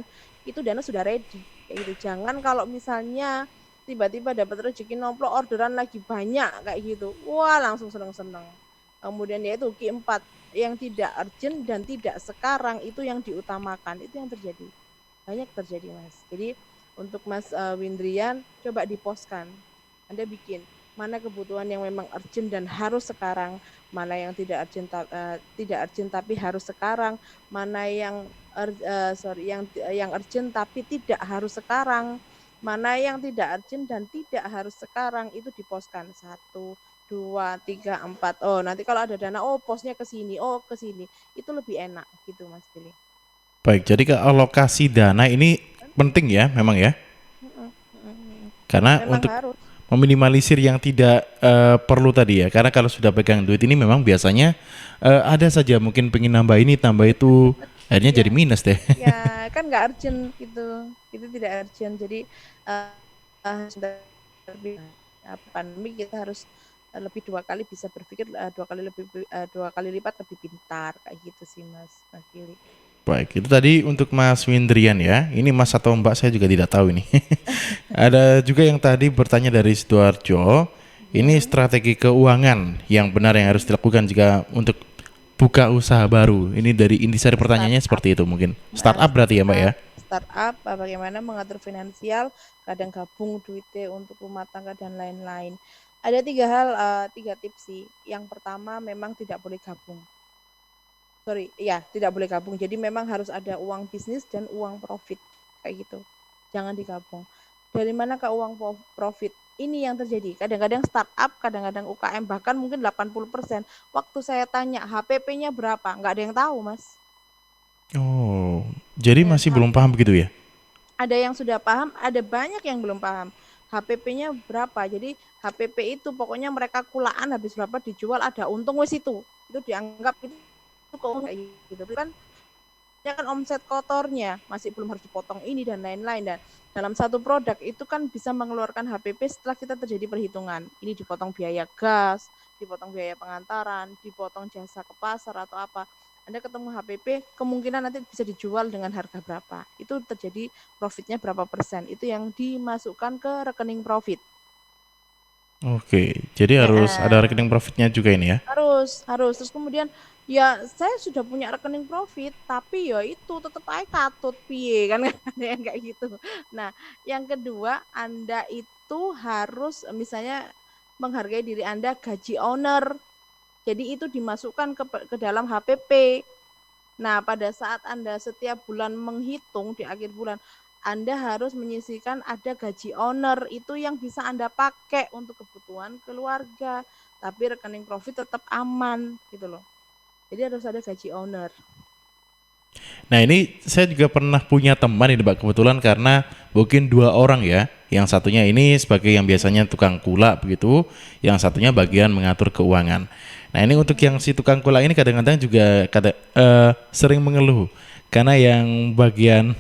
S3: itu dana sudah ready kayak gitu. Jangan kalau misalnya tiba-tiba dapat rezeki nomplok orderan lagi banyak kayak gitu, wah langsung seneng-seneng. Kemudian yaitu Q4 yang tidak urgent dan tidak sekarang itu yang diutamakan, itu yang terjadi, banyak terjadi Mas. Jadi untuk Mas Windrian coba diposkan, Anda bikin mana kebutuhan yang memang urgent dan harus sekarang, mana yang tidak urgent tapi harus sekarang, mana yang urgent tapi tidak harus sekarang, mana yang tidak urgent dan tidak harus sekarang, itu diposkan 1, 2, 3, 4. Oh, nanti kalau ada dana, oh posnya ke sini, oh ke sini. Itu lebih enak gitu Mas Billy.
S2: Baik, jadi ke alokasi dana ini penting ya, memang ya. Karena memang untuk harus meminimalisir yang tidak perlu tadi ya. Karena kalau sudah pegang duit ini memang biasanya ada saja mungkin pengen nambah ini, tambah itu, akhirnya jadi minus deh.
S3: Ya, kan nggak urgent gitu. Itu tidak urgent. Jadi pandemi kita harus lebih 2 kali bisa berpikir 2 kali lipat lebih pintar kayak gitu sih Mas Billy.
S2: Baik, itu tadi untuk Mas Windrian ya. Ini Mas atau Mbak saya juga tidak tahu ini. Ada juga yang tadi bertanya dari Sidoarjo. Ini strategi keuangan yang benar yang harus dilakukan jika untuk buka usaha baru. Ini dari intisari pertanyaannya seperti itu mungkin. Startup berarti ya Mbak ya?
S3: Startup, bagaimana mengatur finansial, kadang gabung duitnya untuk rumah tangga dan lain-lain. Ada 3 tips sih. Yang pertama memang tidak boleh gabung. Tidak boleh gabung. Jadi memang harus ada uang bisnis dan uang profit kayak gitu. Jangan digabung. Dari mana ke uang profit? Ini yang terjadi. Kadang-kadang startup, kadang-kadang UKM, bahkan mungkin 80%. Waktu saya tanya HPP-nya berapa, nggak ada yang tahu Mas.
S2: Oh, jadi masih belum paham begitu ya?
S3: Ada yang sudah paham, ada banyak yang belum paham. HPP-nya berapa? Jadi HPP itu pokoknya mereka kulaan habis berapa dijual ada untung wes itu dianggap itu keuntungan gitu kan. ya kan omset kotornya masih belum harus dipotong ini dan lain-lain, dan dalam satu produk itu kan bisa mengeluarkan HPP setelah kita terjadi perhitungan. Ini dipotong biaya gas, dipotong biaya pengantaran, dipotong jasa ke pasar atau apa. Anda ketemu HPP, kemungkinan nanti bisa dijual dengan harga berapa. Itu terjadi profitnya berapa persen. Itu yang dimasukkan ke rekening profit.
S2: Oke, jadi harus ada rekening profitnya juga ini ya.
S3: Harus. Terus kemudian ya saya sudah punya rekening profit, tapi ya itu tetap aja katut piye kan ada yang kayak gitu. Nah, yang kedua Anda itu harus misalnya menghargai diri Anda gaji owner. Jadi itu dimasukkan ke dalam HPP. Nah, pada saat Anda setiap bulan menghitung di akhir bulan, Anda harus menyisihkan ada gaji owner, itu yang bisa Anda pakai untuk kebutuhan keluarga. Tapi rekening profit tetap aman gitu loh. Jadi harus ada gaji owner.
S2: Nah ini saya juga pernah punya teman ini Mbak, kebetulan karena mungkin 2 orang ya. Yang satunya ini sebagai yang biasanya tukang kula begitu, yang satunya bagian mengatur keuangan. Nah ini untuk yang si tukang kula ini kadang-kadang juga sering mengeluh. Karena yang bagian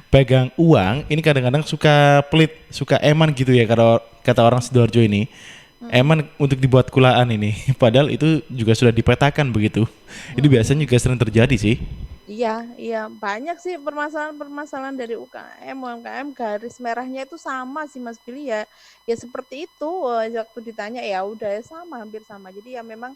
S2: pegang uang ini kadang-kadang suka pelit, suka eman gitu ya kata orang Sidoarjo ini. Eman untuk dibuat kulaan ini, padahal itu juga sudah dipetakan begitu. Ini biasanya juga sering terjadi sih.
S3: Iya, banyak sih permasalahan dari UMKM garis merahnya itu sama sih Mas Billy ya. Ya seperti itu, waktu ditanya ya udah ya sama, hampir sama. Jadi ya memang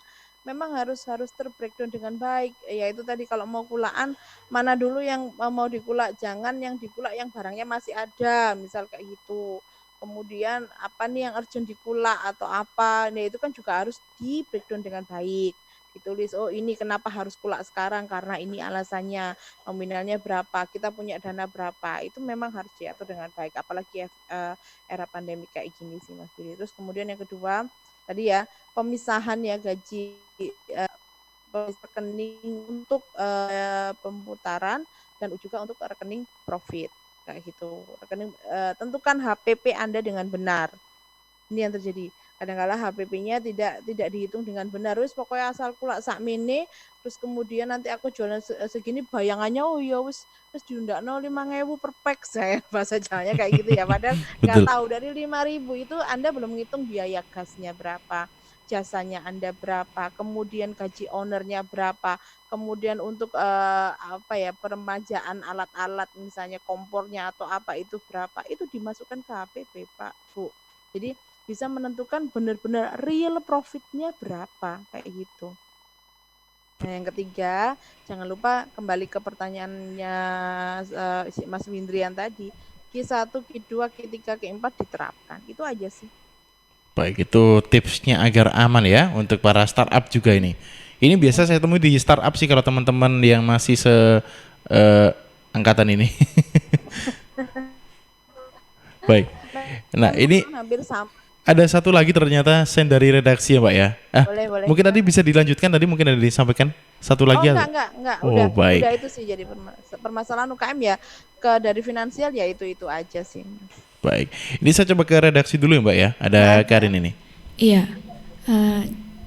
S3: harus terbreakdown dengan baik. Ya itu tadi kalau mau kulaan mana dulu yang mau dikulak, jangan yang dikulak yang barangnya masih ada, misal kayak gitu. Kemudian apa nih yang urgent dikulak atau apa, nah itu kan juga harus di breakdown dengan baik, ditulis oh ini kenapa harus kulak sekarang karena ini alasannya, nominalnya berapa, kita punya dana berapa, itu memang harus diatur dengan baik, apalagi era pandemi kayak gini sih Mas Billy. Terus kemudian yang kedua tadi ya pemisahan ya gaji rekening untuk pemutaran dan juga untuk rekening profit kayak gitu. Rekening tentukan HPP Anda dengan benar. Ini yang terjadi. Kadang-kala HPP-nya tidak dihitung dengan benar. Terus pokoknya asal kulak sakmene, terus kemudian nanti aku jualan segini bayangannya oh ya wis diundakno 5.000 per pack, saya bahasa Jawanya kayak gitu ya. Padahal nggak tahu dari 5.000 itu Anda belum ngitung biaya gasnya berapa, jasanya Anda berapa, kemudian gaji ownernya berapa, kemudian untuk peremajaan alat-alat misalnya kompornya atau apa itu berapa, itu dimasukkan ke HPP Pak Bu. Jadi bisa menentukan benar-benar real profitnya berapa kayak gitu. Nah yang ketiga jangan lupa kembali ke pertanyaannya Mas Windrian tadi, Q1, Q2, Q3, Q4 diterapkan, itu aja sih.
S2: Baik, itu tipsnya agar aman ya untuk para startup juga ini. Ini biasa saya temui di startup sih kalau teman-teman yang masih angkatan ini. Baik. Nah, ini
S3: hampir sama.
S2: Ada satu lagi ternyata send dari redaksi ya Mbak ya.
S3: Boleh.
S2: Mungkin tadi bisa dilanjutkan, tadi mungkin ada disampaikan satu lagi ya.
S3: Enggak.
S2: Oh, baik.
S3: Udah itu sih jadi permasalahan UKM ya dari finansial ya itu aja sih.
S2: Baik, ini saya coba ke redaksi dulu ya Mbak ya. Ada Karin ini.
S10: Iya,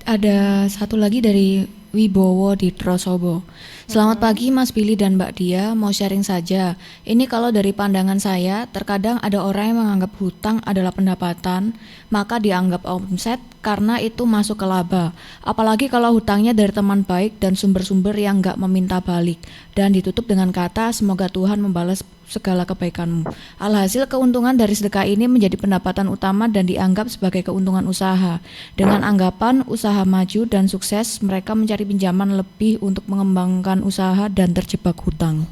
S10: ada satu lagi dari Wibowo di Trosobo. Selamat pagi Mas Billy dan Mbak Dia, mau sharing saja. Ini kalau dari pandangan saya, terkadang ada orang yang menganggap hutang adalah pendapatan, maka dianggap omset karena itu masuk ke laba. Apalagi kalau hutangnya dari teman baik dan sumber-sumber yang nggak meminta balik, dan ditutup dengan kata semoga Tuhan membalas segala kebaikanmu. Alhasil keuntungan dari sedekah ini menjadi pendapatan utama dan dianggap sebagai keuntungan usaha. Dengan anggapan usaha maju dan sukses, mereka mencari pinjaman lebih untuk mengembangkan usaha dan terjebak hutang.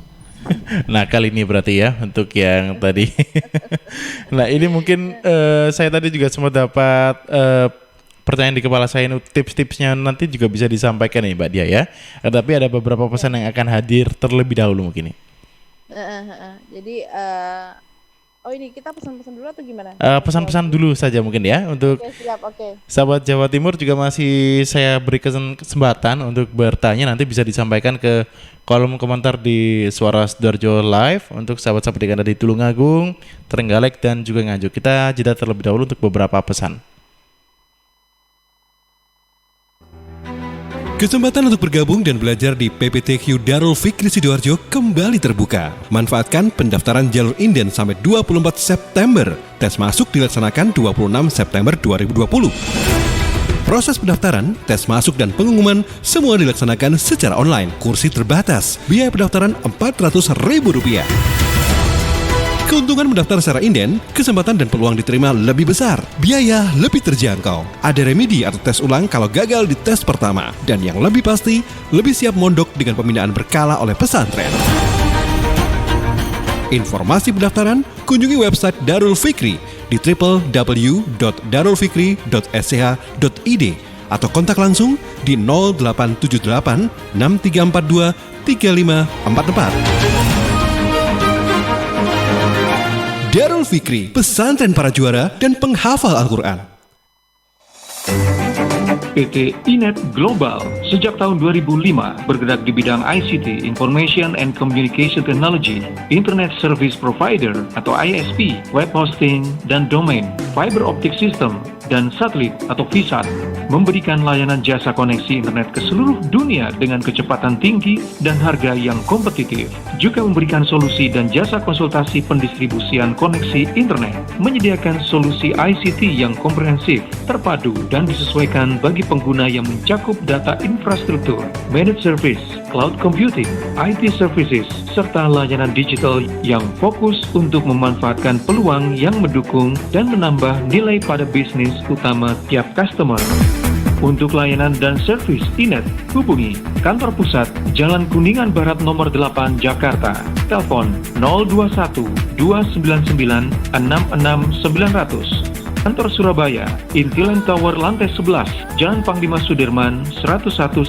S2: Nah kali ini berarti ya untuk yang tadi. Nah ini mungkin saya tadi juga sempat dapat pertanyaan di kepala saya, tips-tipsnya nanti juga bisa disampaikan nih Mbak Dia ya. Tapi ada beberapa pesan yang akan hadir terlebih dahulu mungkin nih.
S3: Jadi ini kita pesan-pesan dulu atau gimana?
S2: Pesan-pesan dulu saja mungkin ya untuk
S3: siap,
S2: sahabat Jawa Timur juga masih saya beri kesempatan untuk bertanya, nanti bisa disampaikan ke kolom komentar di Suara Sidoarjo Live untuk sahabat-sahabat yang ada di Tulungagung, Trenggalek dan juga Nganjuk. Kita jeda terlebih dahulu untuk beberapa pesan.
S9: Kesempatan untuk bergabung dan belajar di PPTQ Darul Fikri Sidoarjo kembali terbuka. Manfaatkan pendaftaran jalur inden sampai 24 September. Tes masuk dilaksanakan 26 September 2020. Proses pendaftaran, tes masuk dan pengumuman semua dilaksanakan secara online. Kursi terbatas. Biaya pendaftaran Rp400.000. Keuntungan mendaftar secara inden, kesempatan dan peluang diterima lebih besar, biaya lebih terjangkau. Ada remedi atau tes ulang kalau gagal di tes pertama. Dan yang lebih pasti, lebih siap mondok dengan pembinaan berkala oleh pesantren. Informasi pendaftaran, kunjungi website Darul Fikri di www.darulfikri.sch.id atau kontak langsung di 0878 6342 3544. Darul Fikri, pesantren para juara dan penghafal Al-Quran.
S15: PT Inet Global sejak tahun 2005 bergerak di bidang ICT, Information and Communication Technology, Internet Service Provider atau ISP, web hosting dan domain, fiber optic system, dan satelit atau VSAT, memberikan layanan jasa koneksi internet ke seluruh dunia dengan kecepatan tinggi dan harga yang kompetitif. Juga memberikan solusi dan jasa konsultasi pendistribusian koneksi internet, menyediakan solusi ICT yang komprehensif, terpadu, dan disesuaikan bagi pengguna yang mencakup data infrastruktur, managed service, cloud computing, IT services, serta layanan digital yang fokus untuk memanfaatkan peluang yang mendukung dan menambah nilai pada bisnis utama tiap customer. Untuk layanan dan servis Inet, hubungi kantor pusat Jalan Kuningan Barat nomor 8 Jakarta. Telepon 021 299 66900. Kantor Surabaya, Intiland Tower lantai 11, Jalan Panglima Sudirman 101-103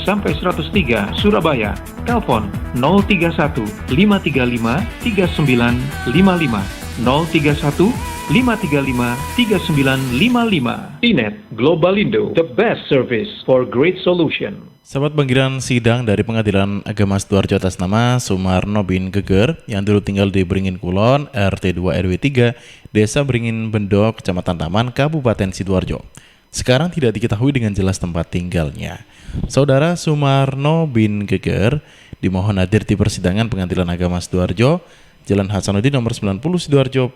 S15: Surabaya. Telepon 031 535 3955 031 535 3955. Inet Globalindo, the best service for great solution.
S2: Sahabat, panggilan sidang dari Pengadilan Agama Sidoarjo atas nama Sumarno bin Geger yang dulu tinggal di Beringin Kulon, RT 2 RW 3, Desa Beringin Bendo, Kecamatan Taman, Kabupaten Sidoarjo. Sekarang tidak diketahui dengan jelas tempat tinggalnya. Saudara Sumarno bin Geger dimohon hadir di persidangan Pengadilan Agama Sidoarjo, Jalan Hasanuddin nomor 90 Sidoarjo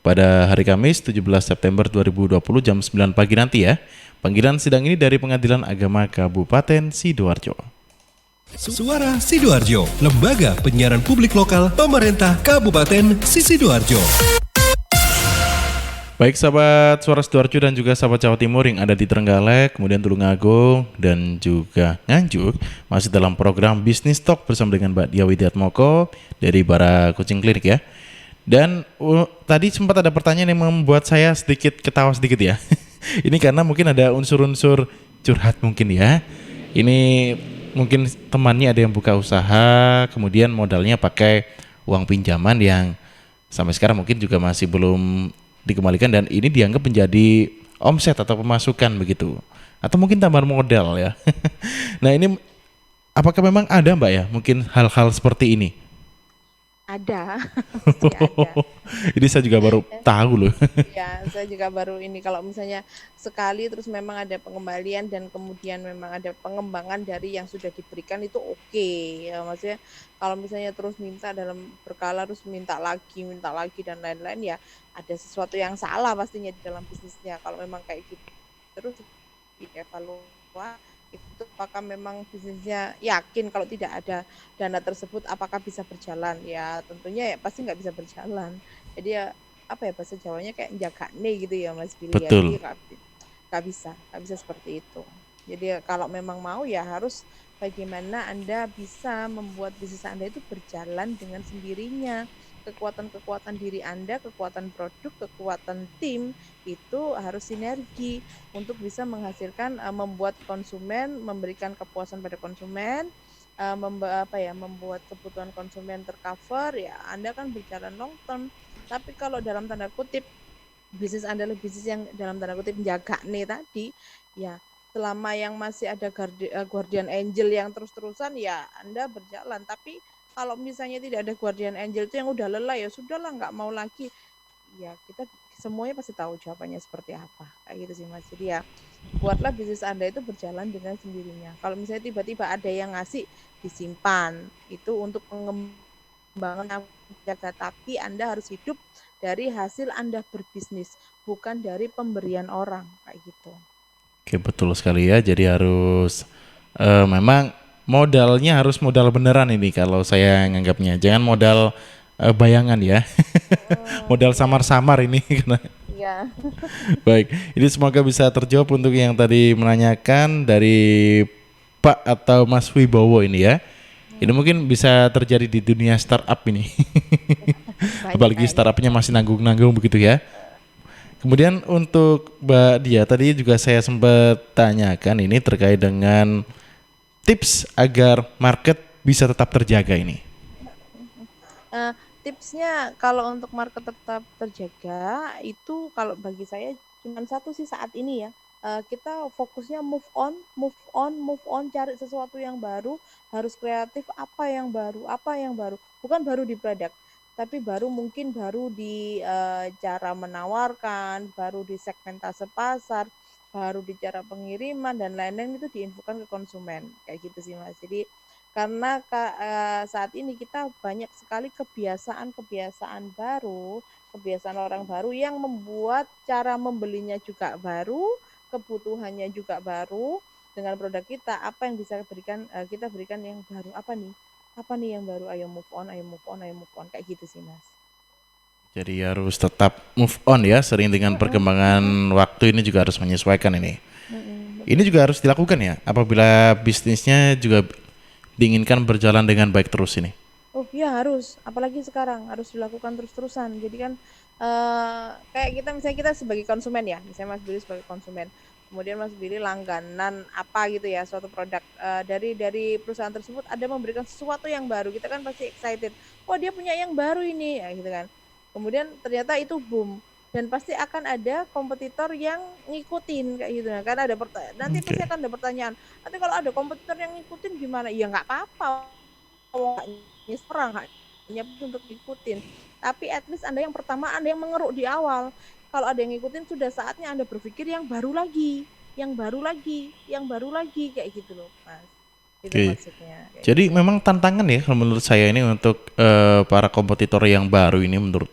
S2: pada hari Kamis 17 September 2020 jam 9 pagi nanti ya. Panggilan sidang ini dari Pengadilan Agama Kabupaten Sidoarjo.
S9: Suara Sidoarjo, lembaga penyiaran publik lokal pemerintah Kabupaten Sidoarjo.
S2: Baik sahabat Suara Sidoarjo dan juga sahabat Jawa Timur yang ada di Trenggalek, kemudian Tulungagung dan juga Nganjuk, masih dalam program Business Talk bersama dengan Mbak Dia Widiatmoko dari Bara Kucing Klinik ya. Dan tadi sempat ada pertanyaan yang membuat saya sedikit ketawa sedikit ya. Ini karena mungkin ada unsur-unsur curhat mungkin ya. Ini mungkin temannya ada yang buka usaha, kemudian modalnya pakai uang pinjaman yang sampai sekarang mungkin juga masih belum dikembalikan dan ini dianggap menjadi omset atau pemasukan begitu. Atau mungkin tambahan modal ya. Nah ini apakah memang ada Mbak ya mungkin hal-hal seperti ini?
S3: Ada.
S2: Ini saya juga baru tahu loh.
S3: Ya, saya juga baru ini kalau misalnya sekali terus memang ada pengembalian dan kemudian memang ada pengembangan dari yang sudah diberikan itu oke. Ya, maksudnya kalau misalnya terus minta dalam berkala terus minta lagi dan lain-lain ya ada sesuatu yang salah pastinya di dalam bisnisnya. Kalau memang kayak gitu terus dievaluasi itu apakah memang bisnisnya yakin kalau tidak ada dana tersebut apakah bisa berjalan ya tentunya ya pasti nggak bisa berjalan jadi ya apa ya bahasa Jawanya kayak jagane gitu ya Mas Billy ya jadi nggak bisa seperti itu jadi kalau memang mau ya harus bagaimana Anda bisa membuat bisnis Anda itu berjalan dengan sendirinya kekuatan diri Anda, kekuatan produk, kekuatan tim itu harus sinergi untuk bisa menghasilkan membuat konsumen, memberikan kepuasan pada konsumen, membuat kebutuhan konsumen tercover ya Anda kan berjalan long term. Tapi kalau dalam tanda kutip bisnis Anda adalah bisnis yang dalam tanda kutip menjaga nih tadi ya selama yang masih ada guardian angel yang terus-terusan ya Anda berjalan tapi kalau misalnya tidak ada guardian angel itu yang udah lelah ya sudahlah nggak mau lagi ya kita semuanya pasti tahu jawabannya seperti apa. Kayak gitu sih Mas. Jadi ya buatlah bisnis Anda itu berjalan dengan sendirinya. Kalau misalnya tiba-tiba ada yang ngasih, disimpan. Itu untuk pengembangan jaga, tapi Anda harus hidup dari hasil Anda berbisnis, bukan dari pemberian orang kayak gitu.
S2: Oke, betul sekali ya. Jadi harus memang modalnya harus modal beneran ini kalau saya nganggapnya. Jangan modal bayangan ya. Modal samar-samar ini.
S3: Iya.
S2: Baik, ini semoga bisa terjawab untuk yang tadi menanyakan dari Pak atau Mas Wibowo ini ya. Ini mungkin bisa terjadi di dunia startup ini. Apalagi startupnya masih nanggung-nanggung begitu ya. Kemudian untuk Mbak Dia tadi juga saya sempat tanyakan ini terkait dengan tips agar market bisa tetap terjaga ini.
S3: Tipsnya kalau untuk market tetap terjaga itu kalau bagi saya cuma satu sih saat ini ya. Kita fokusnya move on, cari sesuatu yang baru, harus kreatif, apa yang baru, bukan baru di produk, tapi mungkin baru di cara menawarkan, baru di segmentase pasar, baru di cara pengiriman dan lain-lain itu diinfokan ke konsumen, kayak gitu sih Mas. Jadi karena saat ini kita banyak sekali kebiasaan baru, kebiasaan orang baru yang membuat cara membelinya juga baru, kebutuhannya juga baru. Dengan produk kita, apa yang bisa kita berikan yang baru, apa nih yang baru, ayo move on, kayak gitu sih Mas.
S2: Jadi harus tetap move on ya, sering dengan perkembangan waktu ini juga harus menyesuaikan ini. Ini juga harus dilakukan ya, apabila bisnisnya juga diinginkan berjalan dengan baik terus ini.
S3: Oh iya harus, apalagi sekarang harus dilakukan terus-terusan. Jadi kan kayak kita sebagai konsumen ya, misalnya Mas Billy sebagai konsumen, kemudian Mas Billy langganan apa gitu ya, suatu produk dari perusahaan tersebut ada memberikan sesuatu yang baru, kita kan pasti excited. Oh dia punya yang baru ini, ya gitu kan. Kemudian ternyata itu boom dan pasti akan ada kompetitor yang ngikutin kayak gitu. Nah, kan ada nanti pasti akan ada pertanyaan. Nanti kalau ada kompetitor yang ngikutin gimana? Ya nggak apa-apa. Orang hanya untuk ngikutin. Tapi at least Anda yang pertama, Anda yang mengeruk di awal. Kalau ada yang ngikutin sudah saatnya Anda berpikir yang baru lagi kayak gitu loh, Mas. Itu maksudnya.
S2: Jadi memang tantangan ya kalau menurut saya ini untuk para kompetitor yang baru ini menurut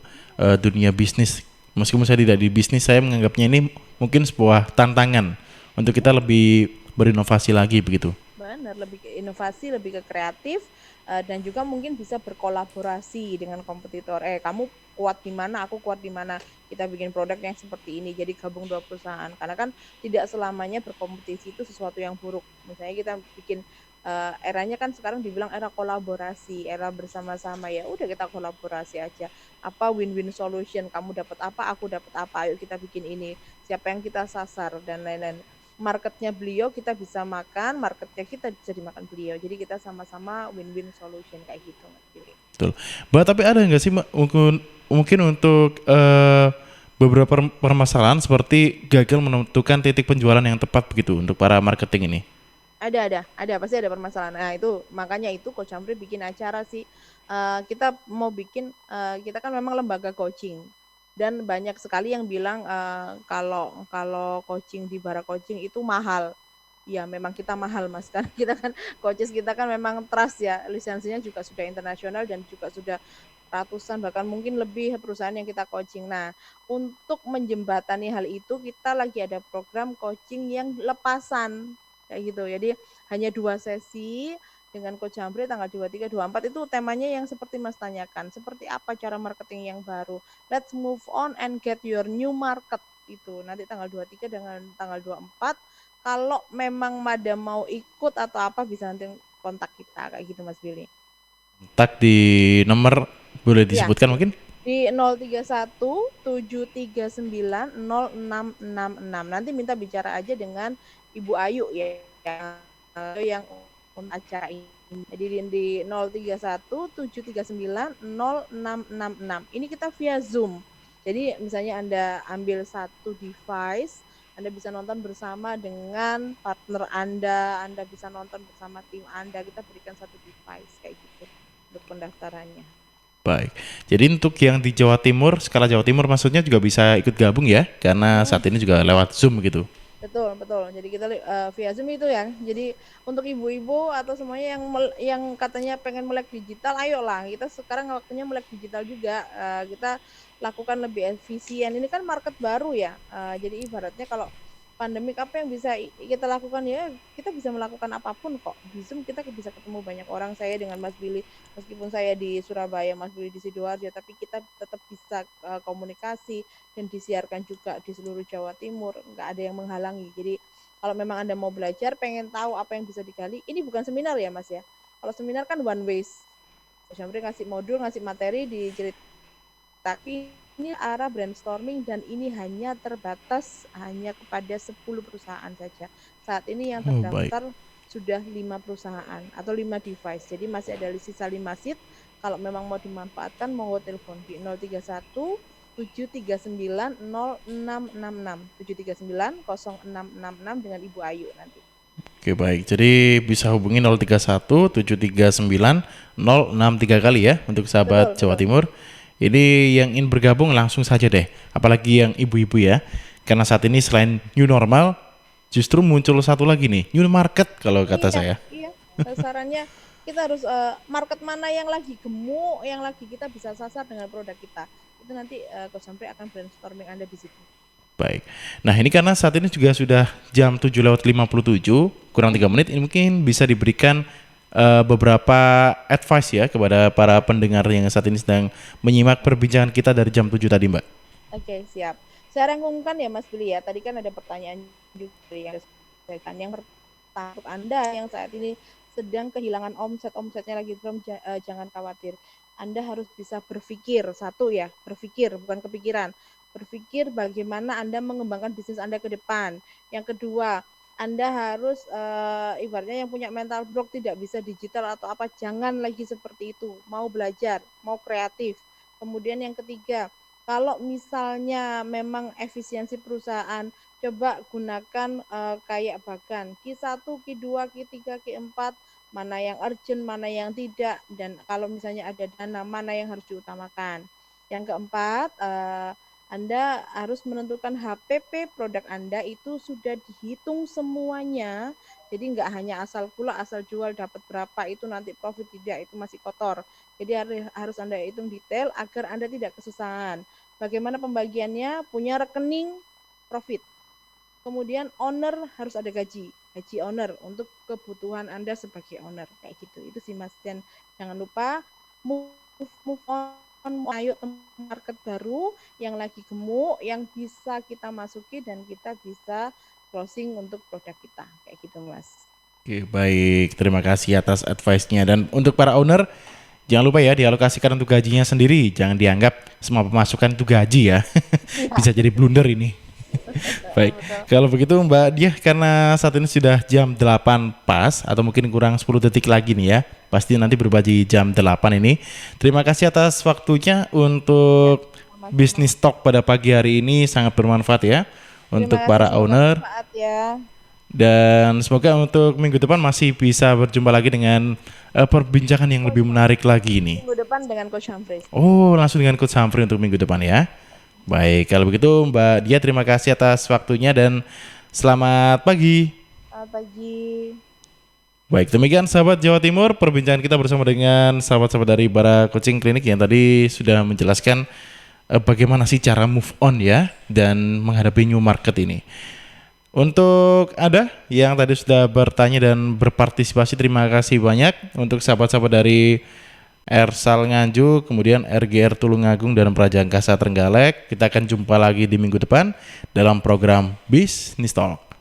S2: dunia bisnis. Meskipun saya tidak di bisnis, saya menganggapnya ini mungkin sebuah tantangan untuk kita lebih berinovasi lagi begitu.
S3: Benar, lebih ke inovasi, lebih ke kreatif, dan juga mungkin bisa berkolaborasi dengan kompetitor. Kamu kuat di mana, aku kuat di mana, kita bikin produk yang seperti ini. Jadi gabung dua perusahaan. Karena kan tidak selamanya berkompetisi itu sesuatu yang buruk. Misalnya kita bikin eranya kan sekarang dibilang era kolaborasi, era bersama-sama, ya udah kita kolaborasi aja. Apa win-win solution, kamu dapat apa, aku dapat apa, ayo kita bikin ini. Siapa yang kita sasar dan lain-lain. Marketnya beliau kita bisa makan, marketnya kita bisa dimakan beliau. Jadi kita sama-sama win-win solution kayak gitu.
S2: Betul. Mbak, tapi ada nggak sih Mbak mungkin untuk beberapa permasalahan seperti gagal menentukan titik penjualan yang tepat begitu untuk para marketing ini?
S3: Ada pasti ada permasalahan. Nah itu makanya itu Coach Amri bikin acara sih. Kita mau bikin, kita kan memang lembaga coaching dan banyak sekali yang bilang kalau coaching di Bara Coaching itu mahal. Ya memang kita mahal Mas, kan kita kan coaches kita kan memang trust ya, lisensinya juga sudah internasional dan juga sudah ratusan bahkan mungkin lebih perusahaan yang kita coaching. Nah untuk menjembatani hal itu kita lagi ada program coaching yang lepasan kayak gitu. Jadi hanya 2 sesi dengan Coach Amri tanggal 23, 24 itu temanya yang seperti Mas tanyakan. Seperti apa cara marketing yang baru? Let's move on and get your new market itu. Nanti tanggal 23 dengan tanggal 24 kalau memang Madam mau ikut atau apa bisa nanti kontak kita kayak gitu Mas Billy.
S2: Kontak di nomor boleh disebutkan mungkin?
S3: Di 031 739 0666. Nanti minta bicara aja dengan Ibu Ayu ya yang acara ini. Jadi di 031 739 0666. Ini kita via Zoom. Jadi misalnya Anda ambil satu device, Anda bisa nonton bersama dengan partner Anda bisa nonton bersama tim Anda. Kita berikan satu device kayak gitu untuk pendaftarannya.
S2: Baik. Jadi untuk yang di Jawa Timur, skala Jawa Timur maksudnya juga bisa ikut gabung ya, karena saat ini juga lewat Zoom gitu.
S3: Betul, betul. Jadi kita via Zoom itu ya. Jadi untuk ibu-ibu atau semuanya yang katanya pengen melek digital, ayolah. Kita sekarang waktunya melek digital juga. Kita lakukan lebih efisien. Ini kan market baru ya. Jadi ibaratnya kalau pandemik apa yang bisa kita lakukan ya, kita bisa melakukan apapun kok. Di Zoom kita bisa ketemu banyak orang. Saya dengan Mas Billy, meskipun saya di Surabaya, Mas Billy di Sidoarjo, tapi kita tetap bisa komunikasi dan disiarkan juga di seluruh Jawa Timur. Nggak ada yang menghalangi. Jadi kalau memang Anda mau belajar, pengen tahu apa yang bisa digali, ini bukan seminar ya Mas ya. Kalau seminar kan one ways. Sampai ngasih modul, ngasih materi, diceritakan. Ini arah brainstorming dan ini hanya terbatas hanya kepada 10 perusahaan saja. Saat ini yang terdaftar sudah 5 perusahaan atau 5 device. Jadi masih ada sisa 5 seat. Kalau memang mau dimanfaatkan, mau telepon di 031 739 0666 739 0666 dengan Ibu Ayu nanti.
S2: Oke baik, jadi bisa hubungi 031 739 063 kali ya untuk sahabat Jawa Timur. Ini yang ingin bergabung langsung saja deh, apalagi yang ibu-ibu ya. Karena saat ini selain new normal, justru muncul satu lagi nih, new market kalau kata saya.
S3: Iya, sasarannya kita harus market mana yang lagi gemuk, yang lagi kita bisa sasar dengan produk kita. Itu nanti Coach Samri akan brainstorming Anda di situ.
S2: Baik, nah ini karena saat ini juga sudah jam 7:57, kurang 3 menit, ini mungkin bisa diberikan beberapa advice ya kepada para pendengar yang saat ini sedang menyimak perbincangan kita dari jam 7 tadi Mbak.
S3: Oke, siap. Saya rangkumkan ya Mas Billy ya. Tadi kan ada pertanyaan juga yang disampaikan. Yang pertama untuk Anda yang saat ini sedang kehilangan omsetnya lagi drop, jangan khawatir. Anda harus bisa berpikir, satu ya, berpikir bukan kepikiran. Berpikir bagaimana Anda mengembangkan bisnis Anda ke depan. Yang kedua, Anda harus ibaratnya yang punya mental block tidak bisa digital atau apa, jangan lagi seperti itu. Mau belajar, mau kreatif. Kemudian yang ketiga, kalau misalnya memang efisiensi perusahaan, coba gunakan kayak bagan Q1, Q2, Q3, Q4, mana yang urgent, mana yang tidak, dan kalau misalnya ada dana, mana yang harus diutamakan. Yang keempat, Anda harus menentukan HPP produk Anda itu sudah dihitung semuanya. Jadi nggak hanya asal pula, asal jual dapat berapa, itu nanti profit tidak, itu masih kotor. Jadi harus Anda hitung detail agar Anda tidak kesusahan. Bagaimana pembagiannya? Punya rekening profit. Kemudian owner harus ada gaji owner untuk kebutuhan Anda sebagai owner. Kayak gitu. Itu sih Mas. Dan jangan lupa move on. Ayo market baru yang lagi gemuk, yang bisa kita masuki dan kita bisa closing untuk produk kita, kayak gitu Mas.
S2: Oke baik, terima kasih atas advice-nya. Dan untuk para owner, jangan lupa ya dialokasikan untuk gajinya sendiri. Jangan dianggap semua pemasukan itu gaji ya. Bisa jadi blunder ini. Baik, kalau begitu Mbak Diah, karena saat ini sudah jam 8 pas atau mungkin kurang 10 detik lagi nih ya, pasti nanti berubah di jam 8 ini. Terima kasih atas waktunya untuk Business Talk pada pagi hari ini, sangat bermanfaat ya untuk para owner.
S3: Ya.
S2: Dan semoga untuk minggu depan masih bisa berjumpa lagi dengan perbincangan yang lebih menarik lagi ini.
S3: Minggu depan dengan Coach Humphrey.
S2: Oh, langsung dengan Coach Humphrey untuk minggu depan ya. Baik, kalau begitu Mbak Dia terima kasih atas waktunya dan selamat pagi.
S3: Selamat pagi.
S2: Baik, demikian sahabat Jawa Timur, perbincangan kita bersama dengan sahabat-sahabat dari Bara Coaching Clinic yang tadi sudah menjelaskan bagaimana sih cara move on ya dan menghadapi new market ini. Untuk Anda yang tadi sudah bertanya dan berpartisipasi, terima kasih banyak. Untuk sahabat-sahabat dari Ersal Nganjuk, kemudian RGR Tulungagung dan Praja Angkasa Trenggalek. Kita akan jumpa lagi di minggu depan dalam program Business Talk.